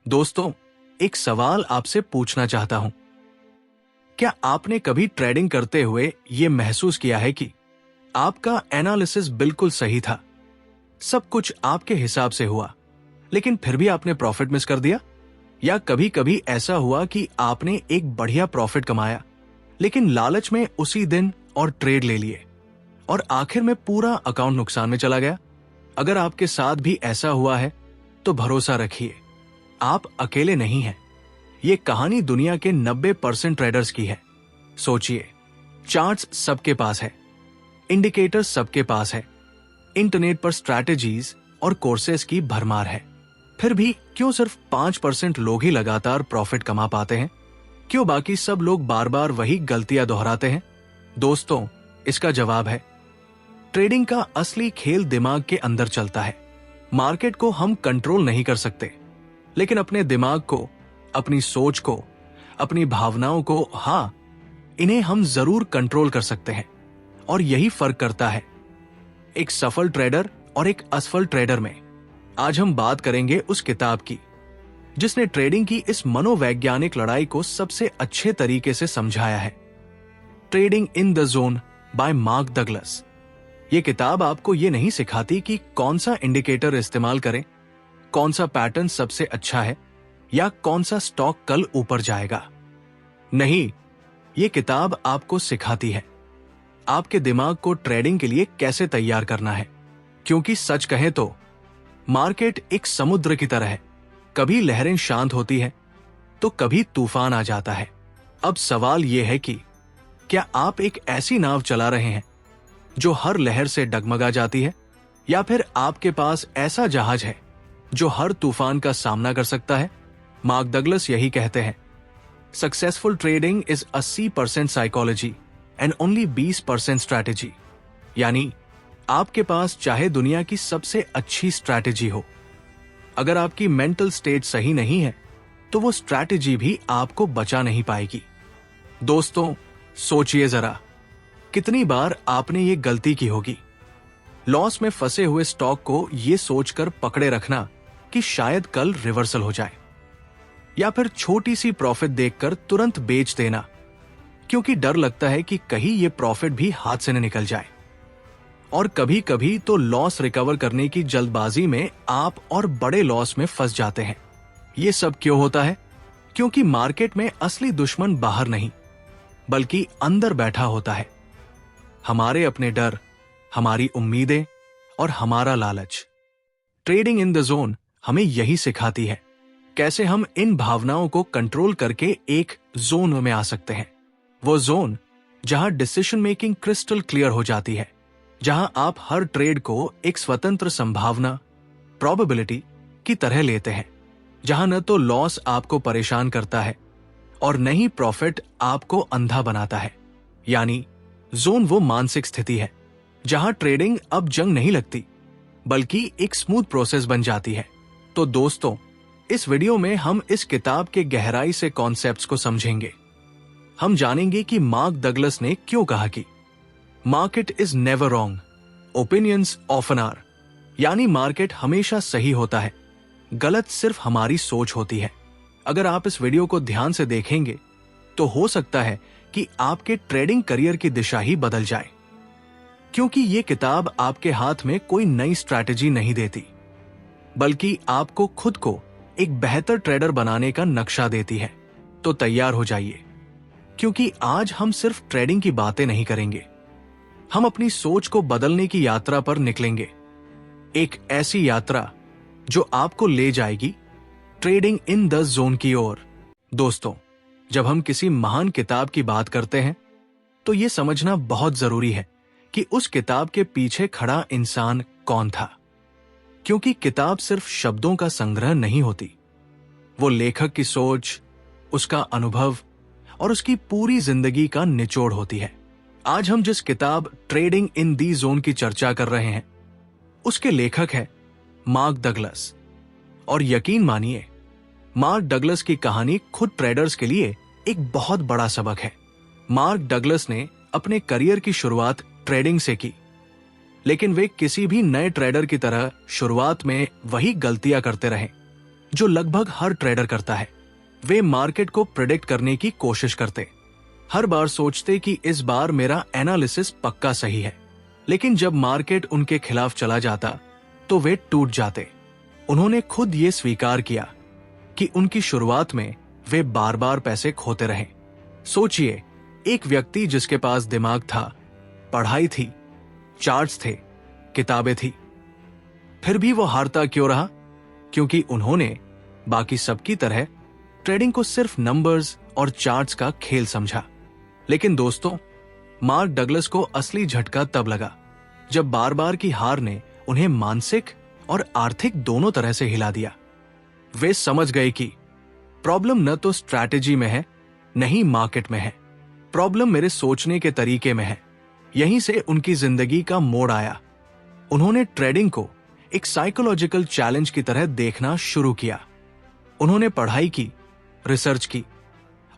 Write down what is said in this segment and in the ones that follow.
दोस्तों, एक सवाल आपसे पूछना चाहता हूं। क्या आपने कभी ट्रेडिंग करते हुए यह महसूस किया है कि आपका एनालिसिस बिल्कुल सही था, सब कुछ आपके हिसाब से हुआ, लेकिन फिर भी आपने प्रॉफिट मिस कर दिया? या कभी कभी ऐसा हुआ कि आपने एक बढ़िया प्रॉफिट कमाया, लेकिन लालच में उसी दिन और ट्रेड ले लिए और आखिर में पूरा अकाउंट नुकसान में चला गया? अगर आपके साथ भी ऐसा हुआ है तो भरोसा रखिए, आप अकेले नहीं हैं। ये कहानी दुनिया के 90% ट्रेडर्स की है। सोचिए, चार्ट्स सबके पास है, इंडिकेटर्स सबके पास है, इंटरनेट पर स्ट्रैटेजीज और कोर्सेज की भरमार है, फिर भी क्यों सिर्फ 5% लोग ही लगातार प्रॉफिट कमा पाते हैं? क्यों बाकी सब लोग बार बार वही गलतियां दोहराते हैं? दोस्तों, इसका जवाब है, ट्रेडिंग का असली खेल दिमाग के अंदर चलता है। मार्केट को हम कंट्रोल नहीं कर सकते, लेकिन अपने दिमाग को, अपनी सोच को, अपनी भावनाओं को, हां, इन्हें हम जरूर कंट्रोल कर सकते हैं। और यही फर्क करता है एक सफल ट्रेडर और एक असफल ट्रेडर में। आज हम बात करेंगे उस किताब की जिसने ट्रेडिंग की इस मनोवैज्ञानिक लड़ाई को सबसे अच्छे तरीके से समझाया है। Trading in the zone bye mark Douglas. यह किताब आपको यह नहीं सिखाती कि कौन सा इंडिकेटर इस्तेमाल करें, कौन सा पैटर्न सबसे अच्छा है या कौन सा स्टॉक कल ऊपर जाएगा। नहीं, यह किताब आपको सिखाती है आपके दिमाग को ट्रेडिंग के लिए कैसे तैयार करना है। क्योंकि सच कहें तो मार्केट एक समुद्र की तरह है, कभी लहरें शांत होती है तो कभी तूफान आ जाता है। अब सवाल यह है कि क्या आप एक ऐसी नाव चला रहे हैं जो हर लहर से डगमगा जाती है, या फिर आपके पास ऐसा जहाज है जो हर तूफान का सामना कर सकता है? मार्क डगलस यही कहते हैं, successful trading is 80% psychology and only 20% strategy. यानी आपके पास चाहे दुनिया की सबसे अच्छी स्ट्रैटेजी हो, अगर आपकी मेंटल स्टेट सही नहीं है तो वो स्ट्रैटेजी भी आपको बचा नहीं पाएगी। दोस्तों, सोचिए जरा, कितनी बार आपने ये गलती की होगी, लॉस में फंसे हुए स्टॉक को ये सोचकर पकड़े रखना कि शायद कल रिवर्सल हो जाए, या फिर छोटी सी प्रॉफिट देखकर तुरंत बेच देना क्योंकि डर लगता है कि कहीं ये प्रॉफिट भी हाथ से न निकल जाए। और कभी कभी तो लॉस रिकवर करने की जल्दबाजी में आप और बड़े लॉस में फंस जाते हैं। ये सब क्यों होता है? क्योंकि मार्केट में असली दुश्मन बाहर नहीं बल्कि अंदर बैठा होता है। हमारे अपने डर, हमारी उम्मीदें और हमारा लालच। ट्रेडिंग इन द जोन हमें यही सिखाती है कैसे हम इन भावनाओं को कंट्रोल करके एक जोन में आ सकते हैं। वो जोन जहां डिसीजन मेकिंग क्रिस्टल क्लियर हो जाती है, जहां आप हर ट्रेड को एक स्वतंत्र संभावना, प्रोबेबिलिटी की तरह लेते हैं, जहां न तो लॉस आपको परेशान करता है और न ही प्रॉफिट आपको अंधा बनाता है। यानी जोन वो मानसिक स्थिति है जहां ट्रेडिंग अब जंग नहीं लगती बल्कि एक स्मूथ प्रोसेस बन जाती है। तो दोस्तों, इस वीडियो में हम इस किताब के गहराई से कॉन्सेप्ट्स को समझेंगे। हम जानेंगे कि मार्क डगलस ने क्यों कहा कि market is never wrong, opinions often are. यानी मार्केट हमेशा सही होता है, गलत सिर्फ हमारी सोच होती है। अगर आप इस वीडियो को ध्यान से देखेंगे तो हो सकता है कि आपके ट्रेडिंग करियर की दिशा ही बदल जाए, क्योंकि ये किताब आपके हाथ में कोई नई स्ट्रैटेजी नहीं देती बल्कि आपको खुद को एक बेहतर ट्रेडर बनाने का नक्शा देती है। तो तैयार हो जाइए, क्योंकि आज हम सिर्फ ट्रेडिंग की बातें नहीं करेंगे, हम अपनी सोच को बदलने की यात्रा पर निकलेंगे। एक ऐसी यात्रा जो आपको ले जाएगी ट्रेडिंग इन द जोन की ओर। दोस्तों, जब हम किसी महान किताब की बात करते हैं तो यह समझना बहुत जरूरी है कि उस किताब के पीछे खड़ा इंसान कौन था। क्योंकि किताब सिर्फ शब्दों का संग्रह नहीं होती, वो लेखक की सोच, उसका अनुभव और उसकी पूरी जिंदगी का निचोड़ होती है। आज हम जिस किताब ट्रेडिंग इन दी जोन की चर्चा कर रहे हैं उसके लेखक है मार्क डगलस। और यकीन मानिए, मार्क डगलस की कहानी खुद ट्रेडर्स के लिए एक बहुत बड़ा सबक है। मार्क डगलस ने अपने करियर की शुरुआत ट्रेडिंग से की, लेकिन वे किसी भी नए ट्रेडर की तरह शुरुआत में वही गलतियां करते रहे जो लगभग हर ट्रेडर करता है। वे मार्केट को प्रेडिक्ट करने की कोशिश करते, हर बार सोचते कि इस बार मेरा एनालिसिस पक्का सही है, लेकिन जब मार्केट उनके खिलाफ चला जाता तो वे टूट जाते। उन्होंने खुद ये स्वीकार किया कि उनकी शुरुआत में वे बार बार पैसे खोते रहे। सोचिए, एक व्यक्ति जिसके पास दिमाग था, पढ़ाई थी, चार्ट्स थे, किताबें थी, फिर भी वो हारता क्यों रहा? क्योंकि उन्होंने बाकी सबकी तरह ट्रेडिंग को सिर्फ नंबर्स और चार्ट्स का खेल समझा। लेकिन दोस्तों, मार्क डगलस को असली झटका तब लगा जब बार बार की हार ने उन्हें मानसिक और आर्थिक दोनों तरह से हिला दिया। वे समझ गए कि प्रॉब्लम न तो स्ट्रैटेजी में है, न ही मार्केट में है, प्रॉब्लम मेरे सोचने के तरीके में है। यहीं से उनकी जिंदगी का मोड़ आया। उन्होंने ट्रेडिंग को एक साइकोलॉजिकल चैलेंज की तरह देखना शुरू किया। उन्होंने पढ़ाई की, रिसर्च की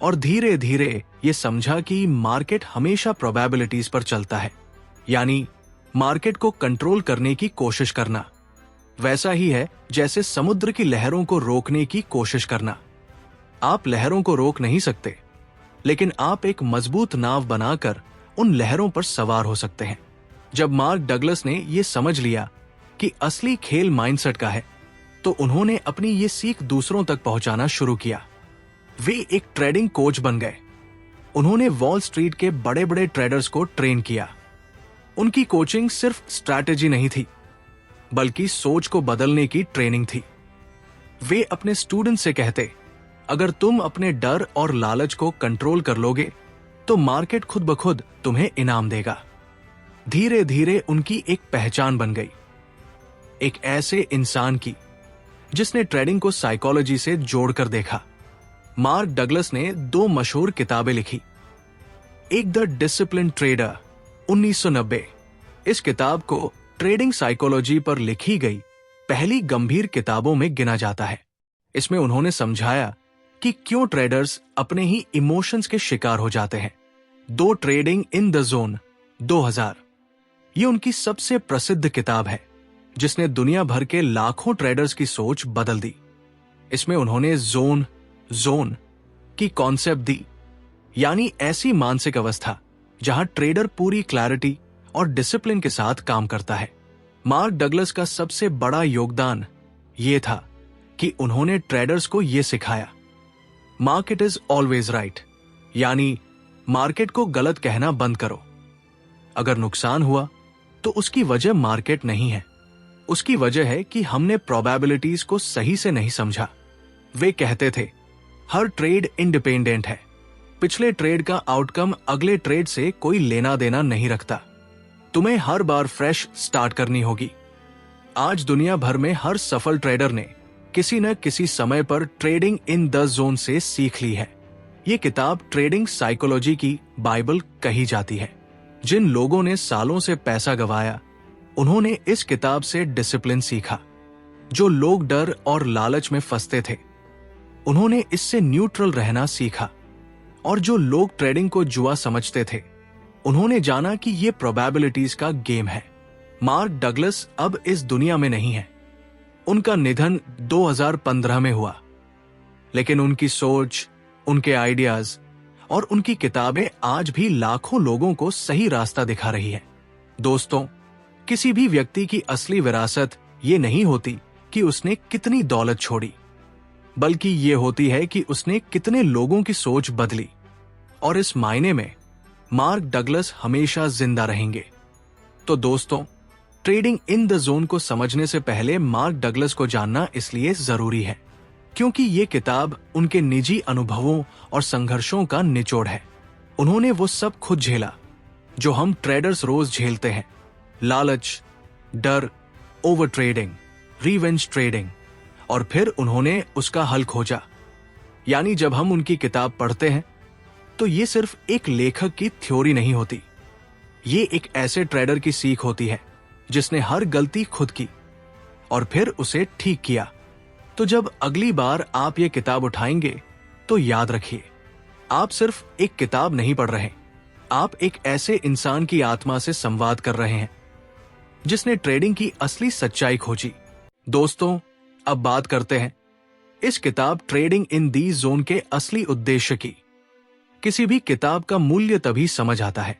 और धीरे धीरे ये समझा कि मार्केट हमेशा प्रोबेबिलिटीज पर चलता है, यानी मार्केट को कंट्रोल करने की कोशिश करना वैसा ही है जैसे समुद्र की लहरों को रोकने की कोशिश करना। आप लहरों को रोक नहीं सकते, लेकिन आप एक मजबूत नाव बनाकर उन लहरों पर सवार हो सकते हैं। जब मार्क डगलस ने यह समझ लिया कि असली खेल माइंडसेट का है, तो उन्होंने अपनी ये सीख दूसरों तक पहुंचाना शुरू किया। वे एक ट्रेडिंग कोच बन गए। उन्होंने वॉल स्ट्रीट के बड़े बड़े ट्रेडर्स को ट्रेन किया। उनकी कोचिंग सिर्फ स्ट्रैटेजी नहीं थी, बल्कि सोच को बदलने की ट्रेनिंग थी। वे अपने स्टूडेंट से कहते, अगर तुम अपने डर और लालच को कंट्रोल कर लोगे तो मार्केट खुद ब खुद तुम्हें इनाम देगा। धीरे धीरे उनकी एक पहचान बन गई, एक ऐसे इंसान की जिसने ट्रेडिंग को साइकोलॉजी से जोड़कर देखा। मार्क डगलस ने 2 मशहूर किताबें लिखी। एक द डिसिप्लिन ट्रेडर 1990। इस किताब को ट्रेडिंग साइकोलॉजी पर लिखी गई पहली गंभीर किताबों में गिना जाता है। इसमें उन्होंने समझाया कि क्यों ट्रेडर्स अपने ही इमोशंस के शिकार हो जाते हैं। 2 ट्रेडिंग इन द जोन 2000, ये उनकी सबसे प्रसिद्ध किताब है जिसने दुनिया भर के लाखों ट्रेडर्स की सोच बदल दी। इसमें उन्होंने जोन की कॉन्सेप्ट दी, यानी ऐसी मानसिक अवस्था जहां ट्रेडर पूरी क्लैरिटी और डिसिप्लिन के साथ काम करता है। मार्क डगलस का सबसे बड़ा योगदान यह था कि उन्होंने ट्रेडर्स को यह सिखाया, मार्केट इज ऑलवेज राइट, यानी मार्केट को गलत कहना बंद करो। अगर नुकसान हुआ तो उसकी वजह मार्केट नहीं है, उसकी वजह है कि हमने प्रोबेबिलिटीज को सही से नहीं समझा। वे कहते थे, हर ट्रेड इंडिपेंडेंट है, पिछले ट्रेड का आउटकम अगले ट्रेड से कोई लेना देना नहीं रखता, तुम्हें हर बार फ्रेश स्टार्ट करनी होगी। आज दुनिया भर में हर सफल ट्रेडर ने किसी न किसी समय पर ट्रेडिंग इन द जोन से सीख ली है। ये किताब ट्रेडिंग साइकोलॉजी की बाइबल कही जाती है। जिन लोगों ने सालों से पैसा गंवाया, उन्होंने इस किताब से डिसिप्लिन सीखा। जो लोग डर और लालच में फंसते थे, उन्होंने इससे न्यूट्रल रहना सीखा। और जो लोग ट्रेडिंग को जुआ समझते थे, उन्होंने जाना कि यह प्रोबेबिलिटीज का गेम है। मार्क डगलस अब इस दुनिया में नहीं है। उनका निधन 2015 में हुआ, लेकिन उनकी सोच, उनके आइडियाज और उनकी किताबें आज भी लाखों लोगों को सही रास्ता दिखा रही है। दोस्तों, किसी भी व्यक्ति की असली विरासत ये नहीं होती कि उसने कितनी दौलत छोड़ी, बल्कि ये होती है कि उसने कितने लोगों की सोच बदली। और इस मायने में मार्क डगलस हमेशा जिंदा रहेंगे। तो दोस्तों, ट्रेडिंग इन द जोन को समझने से पहले मार्क डगलस को जानना इसलिए जरूरी है क्योंकि ये किताब उनके निजी अनुभवों और संघर्षों का निचोड़ है। उन्होंने वो सब खुद झेला जो हम ट्रेडर्स रोज झेलते हैं, लालच, डर, ओवर ट्रेडिंग, रिवेंज ट्रेडिंग, और फिर उन्होंने उसका हल खोजा। यानी जब हम उनकी किताब पढ़ते हैं तो ये सिर्फ एक लेखक की थ्योरी नहीं होती, ये एक ऐसे ट्रेडर की सीख होती है जिसने हर गलती खुद की और फिर उसे ठीक किया। तो जब अगली बार आप ये किताब उठाएंगे तो याद रखिए, आप सिर्फ एक किताब नहीं पढ़ रहे, आप एक ऐसे इंसान की आत्मा से संवाद कर रहे हैं जिसने ट्रेडिंग की असली सच्चाई खोजी। दोस्तों, अब बात करते हैं इस किताब ट्रेडिंग इन दी जोन के असली उद्देश्य की। किसी भी किताब का मूल्य तभी समझ आता है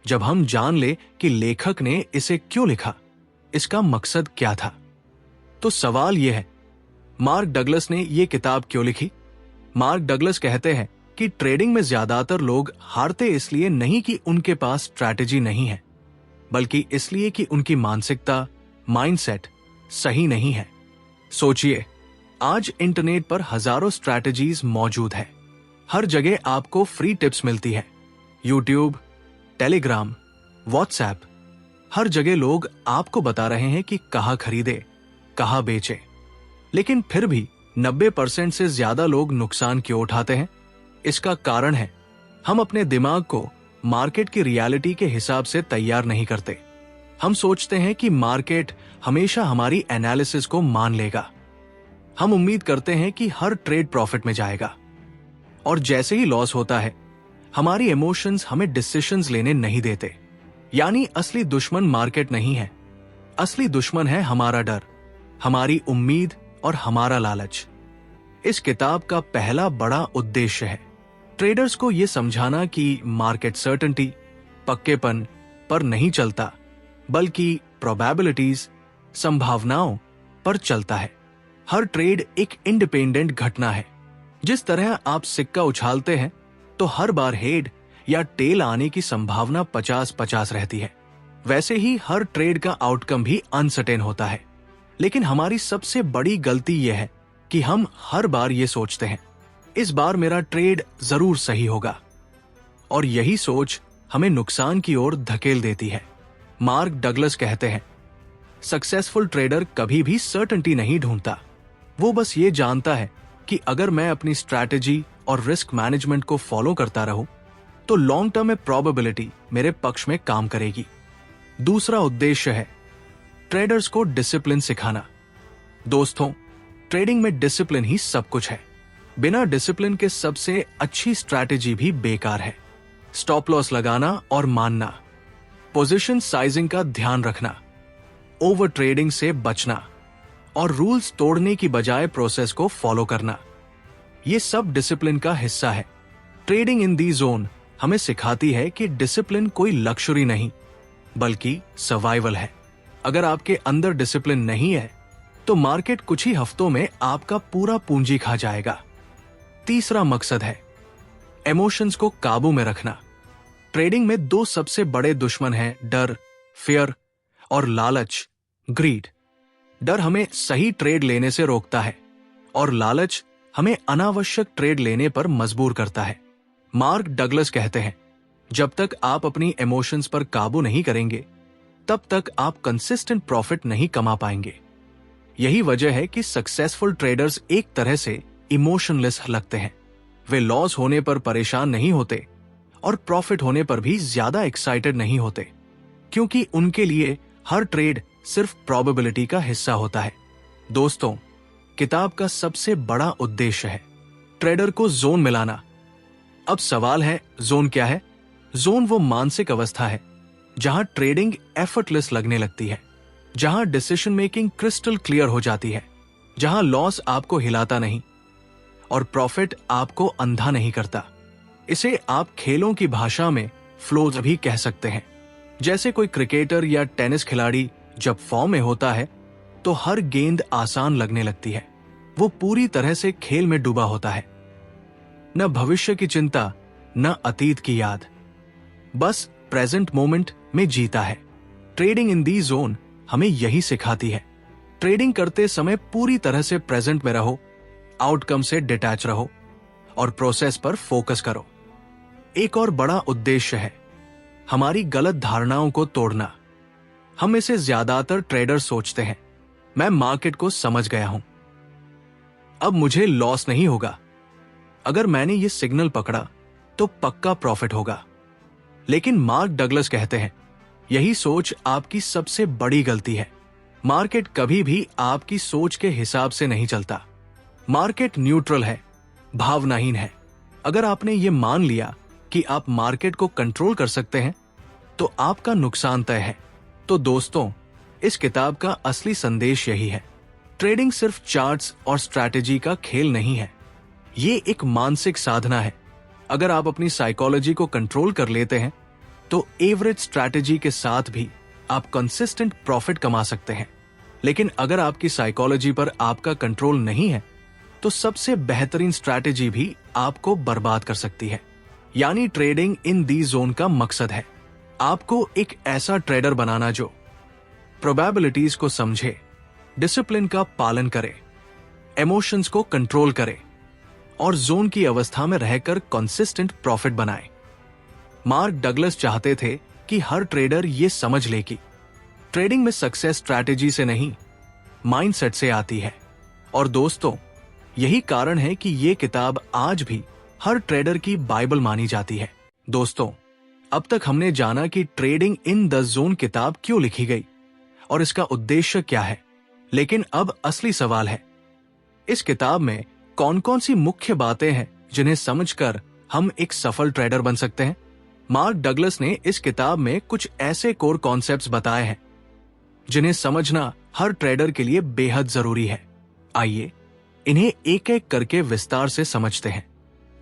जब हम जान ले कि लेखक ने इसे क्यों लिखा, इसका मकसद क्या था। तो सवाल यह है, मार्क डगलस ने यह किताब क्यों लिखी? मार्क डगलस कहते हैं कि ट्रेडिंग में ज्यादातर लोग हारते इसलिए नहीं कि उनके पास स्ट्रैटेजी नहीं है, बल्कि इसलिए कि उनकी मानसिकता, माइंडसेट सही नहीं है। सोचिए, आज इंटरनेट पर हजारों स्ट्रैटेजीज मौजूद है। हर जगह आपको फ्री टिप्स मिलती है। यूट्यूब, टेलीग्राम, व्हाट्सएप, हर जगह लोग आपको बता रहे हैं कि कहां खरीदे, कहां बेचे। लेकिन फिर भी 90% से ज्यादा लोग नुकसान क्यों उठाते हैं? इसका कारण है, हम अपने दिमाग को मार्केट की रियलिटी के हिसाब से तैयार नहीं करते। हम सोचते हैं कि मार्केट हमेशा हमारी एनालिसिस को मान लेगा। हम उम्मीद करते हैं कि हर ट्रेड प्रॉफिट में जाएगा, और जैसे ही लॉस होता है, हमारी इमोशंस हमें डिसीजंस लेने नहीं देते। यानी असली दुश्मन मार्केट नहीं है, असली दुश्मन है हमारा डर, हमारी उम्मीद और हमारा लालच। इस किताब का पहला बड़ा उद्देश्य है ट्रेडर्स को यह समझाना कि मार्केट सर्टेनिटी, पक्केपन पर नहीं चलता, बल्कि प्रोबेबिलिटीज, संभावनाओं पर चलता है। हर ट्रेड एक इंडिपेंडेंट घटना है। जिस तरह आप सिक्का उछालते हैं तो हर बार हेड या टेल आने की संभावना 50-50 रहती है, वैसे ही हर ट्रेड का आउटकम भी अनसर्टेन होता है। लेकिन हमारी सबसे बड़ी गलती यह है कि हम हर बार ये सोचते हैं, इस बार मेरा ट्रेड जरूर सही होगा, और यही सोच हमें नुकसान की ओर धकेल देती है। मार्क डगलस कहते हैं, सक्सेसफुल ट्रेडर कभी भी सर्टेनिटी नहीं ढूंढता। वो बस ये जानता है कि अगर मैं अपनी स्ट्रैटेजी और रिस्क मैनेजमेंट को फॉलो करता रहूं, तो लॉन्ग टर्म में प्रोबेबिलिटी मेरे पक्ष में काम करेगी। दूसरा उद्देश्य है ट्रेडर्स को डिसिप्लिन सिखाना। दोस्तों, ट्रेडिंग में डिसिप्लिन ही सब कुछ है। बिना डिसिप्लिन के सबसे अच्छी स्ट्रैटेजी भी बेकार है। स्टॉप लॉस लगाना और मानना, पोजीशन साइजिंग का ध्यान रखना, ओवर ट्रेडिंग से बचना और रूल्स तोड़ने की बजाय प्रोसेस को फॉलो करना, ये सब डिसिप्लिन का हिस्सा है। ट्रेडिंग इन दी जोन हमें सिखाती है कि डिसिप्लिन कोई लक्ष्योरी नहीं, बल्कि सर्वाइवल है। अगर आपके अंदर डिसिप्लिन नहीं है, तो मार्केट कुछ ही हफ्तों में आपका पूरा पूंजी खा जाएगा। तीसरा मकसद है इमोशंस को काबू में रखना। ट्रेडिंग में दो सबसे बड़े दुश्मन हैं डर, फियर, और लालच, ग्रीड। डर हमें सही ट्रेड लेने से रोकता है, और लालच हमें अनावश्यक ट्रेड लेने पर मजबूर करता है। मार्क डगलस कहते हैं, जब तक आप अपनी इमोशंस पर काबू नहीं करेंगे, तब तक आप कंसिस्टेंट प्रॉफिट नहीं कमा पाएंगे। यही वजह है कि सक्सेसफुल ट्रेडर्स एक तरह से इमोशनलेस लगते हैं। वे लॉस होने पर परेशान नहीं होते और प्रॉफिट होने पर भी ज्यादा एक्साइटेड नहीं होते, क्योंकि उनके लिए हर ट्रेड सिर्फ प्रोबेबिलिटी का हिस्सा होता है। दोस्तों, किताब का सबसे बड़ा उद्देश्य है ट्रेडर को जोन मिलाना। अब सवाल है, जोन क्या है? जोन वो मानसिक अवस्था है जहां ट्रेडिंग एफर्टलेस लगने लगती है, जहां डिसीजन मेकिंग क्रिस्टल क्लियर हो जाती है, जहां लॉस आपको हिलाता नहीं और प्रॉफिट आपको अंधा नहीं करता। इसे आप खेलों की भाषा में फ्लो भी कह सकते हैं। जैसे कोई क्रिकेटर या टेनिस खिलाड़ी जब फॉर्म में होता है तो हर गेंद आसान लगने लगती है। वो पूरी तरह से खेल में डूबा होता है, न भविष्य की चिंता, न अतीत की याद, बस प्रेजेंट मोमेंट में जीता है। ट्रेडिंग इन दी जोन हमें यही सिखाती है। ट्रेडिंग करते समय पूरी तरह से प्रेजेंट में रहो, आउटकम से डिटैच रहो और प्रोसेस पर फोकस करो। एक और बड़ा उद्देश्य है हमारी गलत धारणाओं को तोड़ना। हम इसे ज्यादातर ट्रेडर सोचते हैं, मैं मार्केट को समझ गया हूं, अब मुझे लॉस नहीं होगा, अगर मैंने ये सिग्नल पकड़ा तो पक्का प्रॉफिट होगा। लेकिन मार्क डगलस कहते हैं, यही सोच आपकी सबसे बड़ी गलती है। मार्केट कभी भी आपकी सोच के हिसाब से नहीं चलता। मार्केट न्यूट्रल है, भावनाहीन है। अगर आपने ये मान लिया कि आप मार्केट को कंट्रोल कर सकते हैं, तो आपका नुकसान तय है। तो दोस्तों, इस किताब का असली संदेश यही है, ट्रेडिंग सिर्फ चार्ट्स और स्ट्रैटेजी का खेल नहीं है, ये एक मानसिक साधना है। अगर आप अपनी साइकोलॉजी को कंट्रोल कर लेते हैं तो एवरेज स्ट्रैटेजी के साथ भी आप कंसिस्टेंट प्रॉफिट कमा सकते हैं। लेकिन अगर आपकी साइकोलॉजी पर आपका कंट्रोल नहीं है तो सबसे बेहतरीन स्ट्रैटेजी भी आपको बर्बाद कर सकती है। यानी ट्रेडिंग इन दी जोन का मकसद है आपको एक ऐसा ट्रेडर बनाना जो प्रोबेबिलिटीज को समझे, डिसिप्लिन का पालन करे, इमोशंस को कंट्रोल करे और जोन की अवस्था में रहकर कंसिस्टेंट प्रॉफिट बनाए। मार्क डगलस चाहते थे कि हर ट्रेडर ये समझ ले कि ट्रेडिंग में सक्सेस स्ट्रैटेजी से नहीं, माइंडसेट से आती है। और दोस्तों, यही कारण है कि ये किताब आज भी हर ट्रेडर की बाइबल मानी जाती है। दोस्तों, अब तक हमने जाना कि ट्रेडिंग इन द जोन किताब क्यों लिखी गई और इसका उद्देश्य क्या है। लेकिन अब असली सवाल है, इस किताब में कौन कौन सी मुख्य बातें हैं जिन्हें समझकर हम एक सफल ट्रेडर बन सकते हैं। मार्क डगलस ने इस किताब में कुछ ऐसे कोर कॉन्सेप्ट्स बताए हैं जिन्हें समझना हर ट्रेडर के लिए बेहद जरूरी है। आइए इन्हें एक एक करके विस्तार से समझते हैं।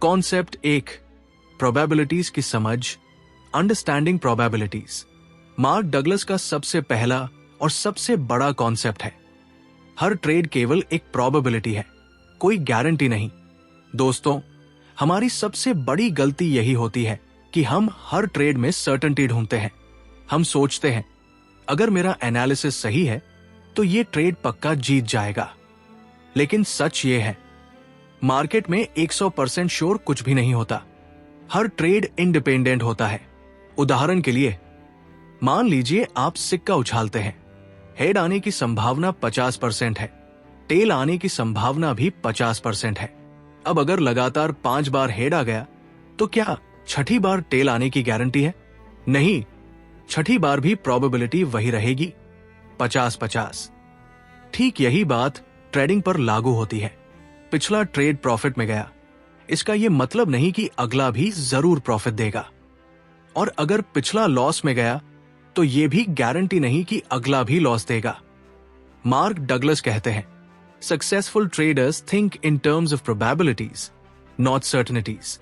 कॉन्सेप्ट 1, प्रोबेबिलिटीज की समझ, अंडरस्टैंडिंग प्रोबेबिलिटीज। मार्क डगलस का सबसे पहला और सबसे बड़ा कॉन्सेप्ट है, हर ट्रेड केवल एक प्रोबेबिलिटी है, कोई गारंटी नहीं। दोस्तों, हमारी सबसे बड़ी गलती यही होती है कि हम हर ट्रेड में सर्टेनिटी ढूंढते हैं। हम सोचते हैं अगर मेरा एनालिसिस सही है तो ये ट्रेड पक्का जीत जाएगा। लेकिन सच ये है, मार्केट में 100% श्योर कुछ भी नहीं होता। हर ट्रेड इंडिपेंडेंट होता है। उदाहरण के लिए, मान लीजिए आप सिक्का उछालते हैं, हेड आने की संभावना 50% है, टेल आने की संभावना भी 50% है। अब अगर लगातार 5 बार हेड आ गया तो क्या छठी बार टेल आने की गारंटी है? नहीं, छठी बार भी प्रोबेबिलिटी वही रहेगी, 50-50। ठीक यही बात ट्रेडिंग पर लागू होती है। पिछला ट्रेड प्रॉफिट में गया, इसका यह मतलब नहीं कि अगला भी जरूर प्रॉफिट देगा। और अगर पिछला लॉस में गया तो यह भी गारंटी नहीं कि अगला भी लॉस देगा। मार्क डगलस कहते हैं, successful traders think in terms of probabilities, not certainties.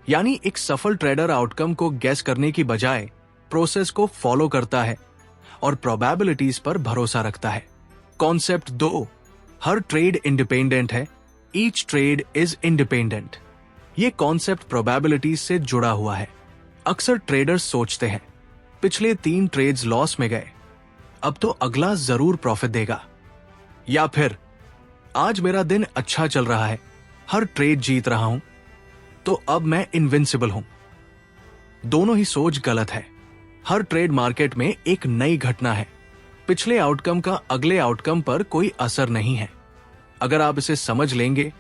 यानी एक सफल ट्रेडर आउटकम को गेस करने की बजाय प्रोसेस को फॉलो करता है और प्रोबेबिलिटीज पर भरोसा रखता है। कॉन्सेप्ट 2, हर ट्रेड इंडिपेंडेंट है, ईच ट्रेड इज इंडिपेंडेंट। ये कॉन्सेप्ट प्रोबेबिलिटीज से जुड़ा हुआ है। अक्सर ट्रेडर्स सोचते हैं पिछले 3 ट्रेड्स लॉस में गए, अब तो अगला जरूर प्रॉफिट देगा। या फिर आज मेरा दिन अच्छा चल रहा है, हर ट्रेड जीत रहा हूं, तो अब मैं इनविंसिबल हूं। दोनों ही सोच गलत है। हर ट्रेड मार्केट में एक नई घटना है। पिछले आउटकम का अगले आउटकम पर कोई असर नहीं है। अगर आप इसे समझ लेंगे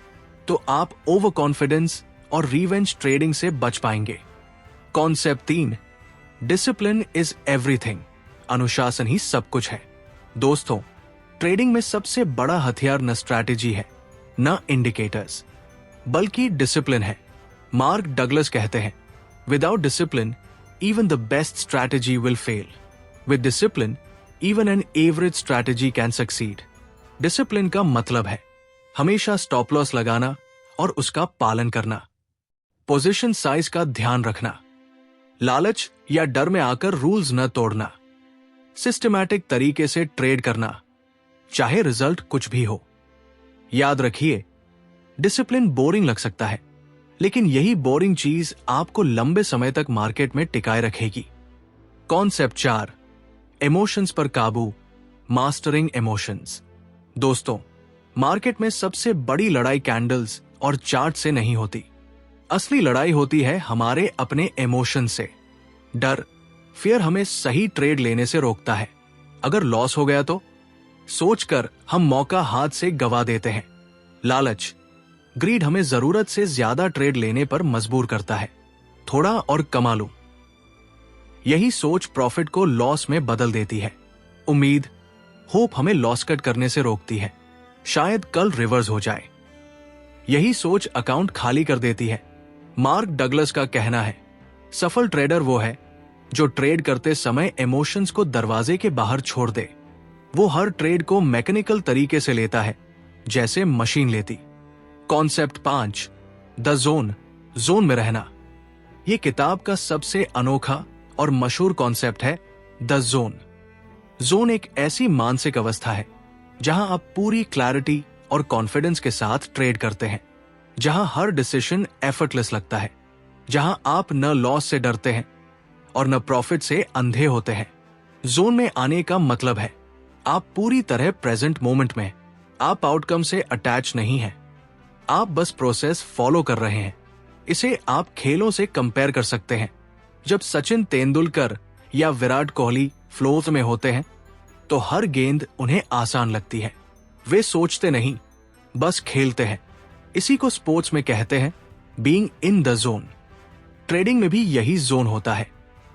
तो आप ओवर कॉन्फिडेंस और रिवेंज ट्रेडिंग से बच पाएंगे। Concept 3, discipline is everything. अनुशासन ही सब कुछ है। दोस्तों, ट्रेडिंग में सबसे बड़ा हथियार न स्ट्रैटेजी है, न इंडिकेटर्स, बल्कि डिसिप्लिन है। मार्क डगलस कहते हैं, without discipline even the best strategy will fail. With discipline, even an average strategy can succeed. Discipline का मतलब है हमेशा स्टॉप लॉस लगाना और उसका पालन करना, पोजीशन साइज का ध्यान रखना, लालच या डर में आकर रूल्स न तोड़ना, सिस्टमैटिक तरीके से ट्रेड करना, चाहे रिजल्ट कुछ भी हो। याद रखिए, डिसिप्लिन बोरिंग लग सकता है, लेकिन यही बोरिंग चीज आपको लंबे समय तक मार्केट में टिकाए रखेगी। कॉन्सेप्ट 4, इमोशंस पर काबू, मास्टरिंग इमोशंस। दोस्तों, मार्केट में सबसे बड़ी लड़ाई कैंडल्स और चार्ट से नहीं होती। असली लड़ाई होती है हमारे अपने इमोशन से। डर, फियर हमें सही ट्रेड लेने से रोकता है। अगर लॉस हो गया तो सोचकर हम मौका हाथ से गवा देते हैं। लालच, ग्रीड हमें जरूरत से ज्यादा ट्रेड लेने पर मजबूर करता है, थोड़ा और कमा लूं। यही सोच प्रॉफिट को लॉस में बदल देती है। उम्मीद, होप हमें लॉस कट करने से रोकती है, शायद कल रिवर्स हो जाए। यही सोच अकाउंट खाली कर देती है। मार्क डगलस का कहना है, सफल ट्रेडर वो है जो ट्रेड करते समय इमोशंस को दरवाजे के बाहर छोड़ दे। वो हर ट्रेड को मैकेनिकल तरीके से लेता है, जैसे मशीन लेती। कॉन्सेप्ट 5, द जोन, जोन में रहना। ये किताब का सबसे अनोखा और मशहूर कॉन्सेप्ट है, द जोन। जोन एक ऐसी मानसिक अवस्था है जहां आप पूरी क्लैरिटी और कॉन्फिडेंस के साथ ट्रेड करते हैं, जहां हर डिसीजन एफर्टलेस लगता है, जहां आप न लॉस से डरते हैं और न प्रॉफिट से अंधे होते हैं। जोन में आने का मतलब है आप पूरी तरह प्रेजेंट मोमेंट में, आप आउटकम से अटैच नहीं हैं, आप बस प्रोसेस फॉलो कर रहे हैं। इसे आप खेलों से कंपेयर कर सकते हैं। जब सचिन तेंदुलकर या विराट कोहली फ्लोज में होते हैं तो हर गेंद उन्हें आसान लगती है। वे सोचते नहीं, बस खेलते हैं। इसी को स्पोर्ट्स में कहते हैं being in the zone. Trading में भी यही जोन होता है।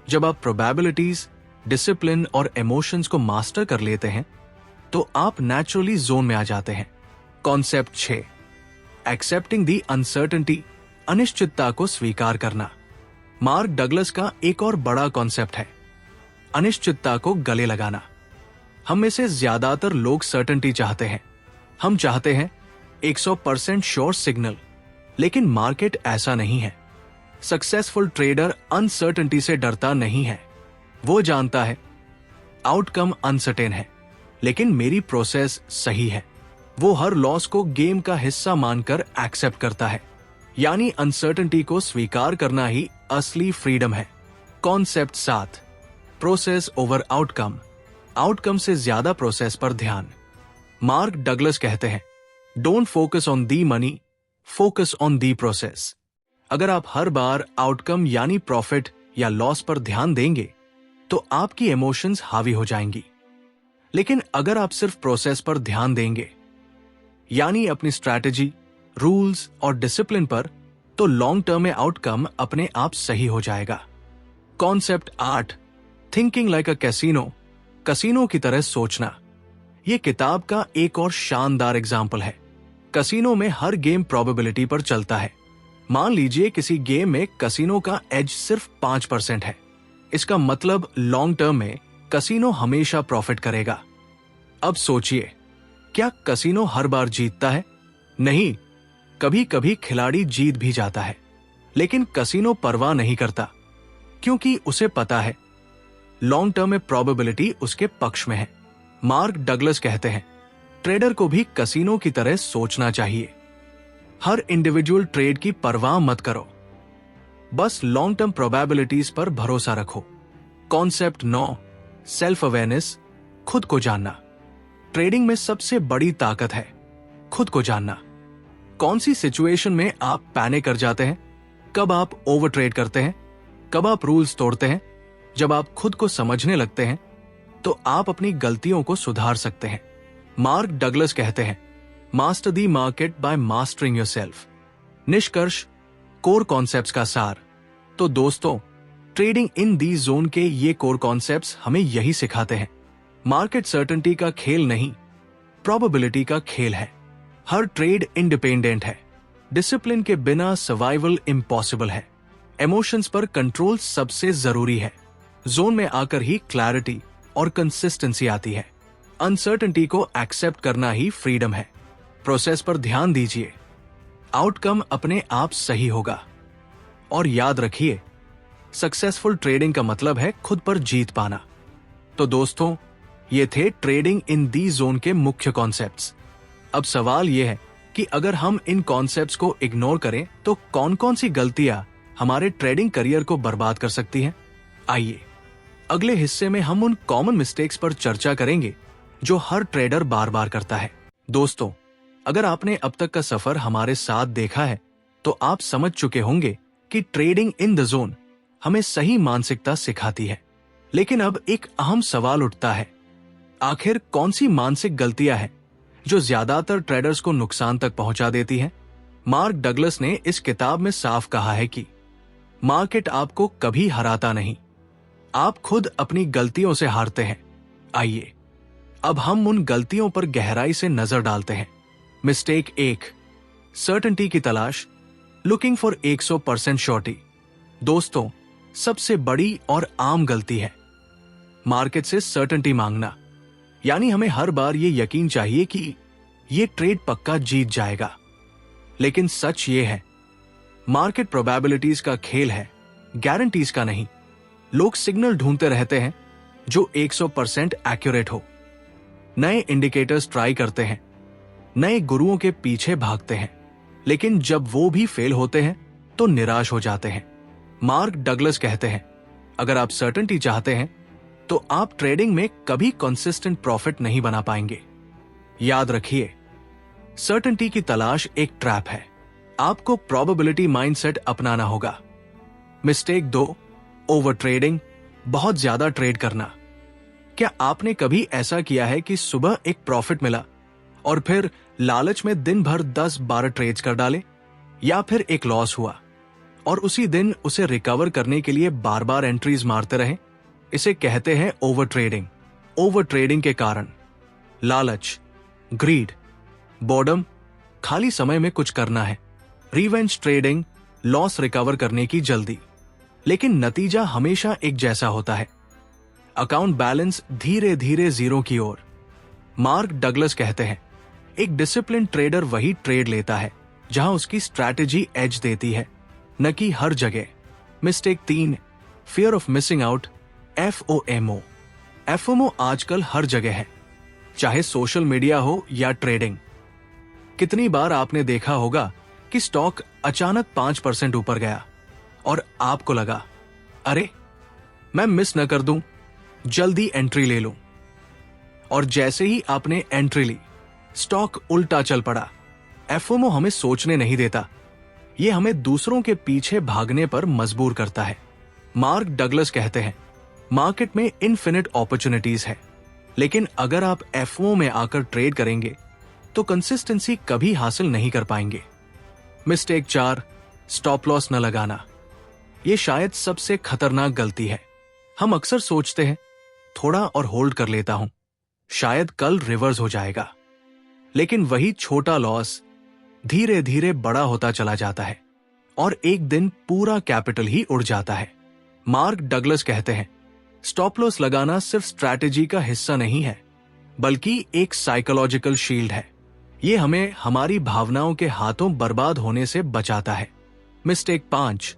जब आप प्रोबेबिलिटीज, डिसिप्लिन और इमोशंस को मास्टर कर लेते हैं तो आप नेचुरली जोन में आ जाते हैं। कॉन्सेप्ट 6, एक्सेप्टिंग द अनसर्टेनिटी, अनिश्चितता को स्वीकार करना। मार्क डगलस का एक और बड़ा कॉन्सेप्ट है अनिश्चितता को गले लगाना। हम में से ज्यादातर लोग सर्टेनिटी चाहते हैं। हम चाहते हैं 100% श्योर सिग्नल, लेकिन मार्केट ऐसा नहीं है। सक्सेसफुल ट्रेडर अनसर्टेनिटी से डरता नहीं है। वो जानता है आउटकम अनसर्टेन है, लेकिन मेरी प्रोसेस सही है। वो हर लॉस को गेम का हिस्सा मानकर एक्सेप्ट करता है। यानी अनसर्टेनिटी को स्वीकार करना ही असली फ्रीडम है। Concept 7, process over outcome, outcome से ज्यादा प्रोसेस पर ध्यान। मार्क डगलस कहते हैं don't focus on the money, focus on the process. अगर आप हर बार आउटकम यानी प्रॉफिट या लॉस पर ध्यान देंगे तो आपकी इमोशंस हावी हो जाएंगी। लेकिन अगर आप सिर्फ प्रोसेस पर ध्यान देंगे, यानी अपनी स्ट्रैटेजी, रूल्स और डिसिप्लिन पर, तो लॉन्ग टर्म में आउटकम अपने आप सही हो जाएगा। कॉन्सेप्ट 8, थिंकिंग लाइक अ कैसीनो, कसीनो की तरह सोचना। यह किताब का एक और शानदार एग्जाम्पल है। कसीनो में हर गेम प्रोबेबिलिटी पर चलता है। मान लीजिए किसी गेम में कसीनो का एज सिर्फ 5% है। इसका मतलब लॉन्ग टर्म में कसीनो हमेशा प्रॉफिट करेगा। अब सोचिए, क्या कसीनो हर बार जीतता है? नहीं, कभी कभी खिलाड़ी जीत भी जाता है, लेकिन कसीनो परवाह नहीं करता, क्योंकि उसे पता है लॉन्ग टर्म में प्रोबेबिलिटी उसके पक्ष में है। मार्क डगलस कहते हैं ट्रेडर को भी कसीनो की तरह सोचना चाहिए। हर इंडिविजुअल ट्रेड की परवाह मत करो, बस लॉन्ग टर्म प्रोबेबिलिटीज पर भरोसा रखो। कॉन्सेप्ट 9, सेल्फ अवेयरनेस, खुद को जानना। ट्रेडिंग में सबसे बड़ी ताकत है खुद को जानना। कौन सी सिचुएशन में आप पैनिक कर जाते हैं, कब आप ओवर ट्रेड करते हैं, कब आप रूल्स तोड़ते हैं। जब आप खुद को समझने लगते हैं तो आप अपनी गलतियों को सुधार सकते हैं। मार्क डगलस कहते हैं master the market by mastering yourself. निष्कर्ष, कोर कॉन्सेप्ट्स का सार। तो दोस्तों, ट्रेडिंग इन दी जोन के ये कोर कॉन्सेप्ट्स हमें यही सिखाते हैं मार्केट सर्टेनिटी का खेल नहीं, प्रोबेबिलिटी का खेल है। हर ट्रेड इंडिपेंडेंट है। डिसिप्लिन के बिना सर्वाइवल इम्पॉसिबल है। इमोशंस पर कंट्रोल सबसे जरूरी है। जोन में आकर ही क्लैरिटी और कंसिस्टेंसी आती है। अनसर्टेनिटी को एक्सेप्ट करना ही फ्रीडम है। प्रोसेस पर ध्यान दीजिए, आउटकम अपने आप सही होगा। और याद रखिए, सक्सेसफुल ट्रेडिंग का मतलब है खुद पर जीत पाना। तो दोस्तों, ये थे ट्रेडिंग इन दी जोन के मुख्य कॉन्सेप्ट्स। अब सवाल यह है कि अगर हम इन कॉन्सेप्ट्स को इग्नोर करें तो कौन कौन सी गलतियां हमारे ट्रेडिंग करियर को बर्बाद कर सकती हैं। आइए अगले हिस्से में हम उन कॉमन मिस्टेक्स पर चर्चा करेंगे जो हर ट्रेडर बार बार करता है। दोस्तों, अगर आपने अब तक का सफर हमारे साथ देखा है तो आप समझ चुके होंगे कि ट्रेडिंग इन द जोन हमें सही मानसिकता सिखाती है। लेकिन अब एक अहम सवाल उठता है, आखिर कौन सी मानसिक गलतियां हैं जो ज्यादातर ट्रेडर्स को नुकसान तक पहुंचा देती हैं? मार्क डगलस ने इस किताब में साफ कहा है कि मार्केट आपको कभी हराता नहीं, आप खुद अपनी गलतियों से हारते हैं। आइए अब हम उन गलतियों पर गहराई से नजर डालते हैं। मिस्टेक 1, सर्टेनिटी की तलाश, लुकिंग फॉर 100% श्योरिटी। दोस्तों, सबसे बड़ी और आम गलती है मार्केट से सर्टेनिटी मांगना, यानी हमें हर बार ये यकीन चाहिए कि ये ट्रेड पक्का जीत जाएगा। लेकिन सच ये है, मार्केट प्रोबेबिलिटीज का खेल है, गारंटीज का नहीं। लोग सिग्नल ढूंढते रहते हैं जो 100% एक्यूरेट हो। नए इंडिकेटर्स ट्राई करते हैं, नए गुरुओं के पीछे भागते हैं, लेकिन जब वो भी फेल होते हैं तो निराश हो जाते हैं। मार्क डगलस कहते हैं, अगर आप सर्टेनिटी चाहते हैं तो आप ट्रेडिंग में कभी कंसिस्टेंट प्रॉफिट नहीं बना पाएंगे। याद रखिए, सर्टेनिटी की तलाश एक ट्रैप है। आपको प्रोबेबिलिटी माइंडसेट अपनाना होगा। मिस्टेक 2, ओवर ट्रेडिंग, बहुत ज्यादा ट्रेड करना। क्या आपने कभी ऐसा किया है कि सुबह एक प्रॉफिट मिला और फिर लालच में दिन भर 10-12 ट्रेड्स कर डाले, या फिर एक लॉस हुआ और उसी दिन उसे रिकवर करने के लिए बार बार एंट्रीज मारते रहे? इसे कहते हैं ओवर ट्रेडिंग। ओवर ट्रेडिंग के कारण लालच, ग्रीड, बोर्डम, खाली समय में कुछ करना है, रिवेंज ट्रेडिंग, लॉस रिकवर करने की जल्दी। लेकिन नतीजा हमेशा एक जैसा होता है, अकाउंट बैलेंस धीरे धीरे जीरो की ओर। मार्क डगलस कहते हैं, एक डिसिप्लिन ट्रेडर वही ट्रेड लेता है जहां उसकी स्ट्रैटेजी एज देती है, न कि हर जगह। Mistake 3, fear of missing out, FOMO। FOMO आजकल हर जगह है, चाहे सोशल मीडिया हो या ट्रेडिंग। कितनी बार आपने देखा होगा कि स्टॉक अचानक 5% ऊपर गया और आपको लगा, अरे मैं मिस न कर दूं, जल्दी एंट्री ले लूं। और जैसे ही आपने एंट्री ली, स्टॉक उल्टा चल पड़ा। FOMO हमें सोचने नहीं देता, ये हमें दूसरों के पीछे भागने पर मजबूर करता है। मार्क डगलस कहते हैं, मार्केट में इनफिनिट अपॉर्चुनिटीज है, लेकिन अगर आप FOMO में आकर ट्रेड करेंगे तो कंसिस्टेंसी कभी हासिल नहीं कर पाएंगे। मिस्टेक 4, स्टॉप लॉस न लगाना। यह शायद सबसे खतरनाक गलती है। हम अक्सर सोचते हैं, थोड़ा और होल्ड कर लेता हूं, शायद कल रिवर्स हो जाएगा। लेकिन वही छोटा लॉस धीरे धीरे बड़ा होता चला जाता है और एक दिन पूरा कैपिटल ही उड़ जाता है। मार्क डगलस कहते हैं, स्टॉप लॉस लगाना सिर्फ स्ट्रैटेजी का हिस्सा नहीं है, बल्कि एक साइकोलॉजिकल शील्ड है। ये हमें हमारी भावनाओं के हाथों बर्बाद होने से बचाता है। मिस्टेक 5,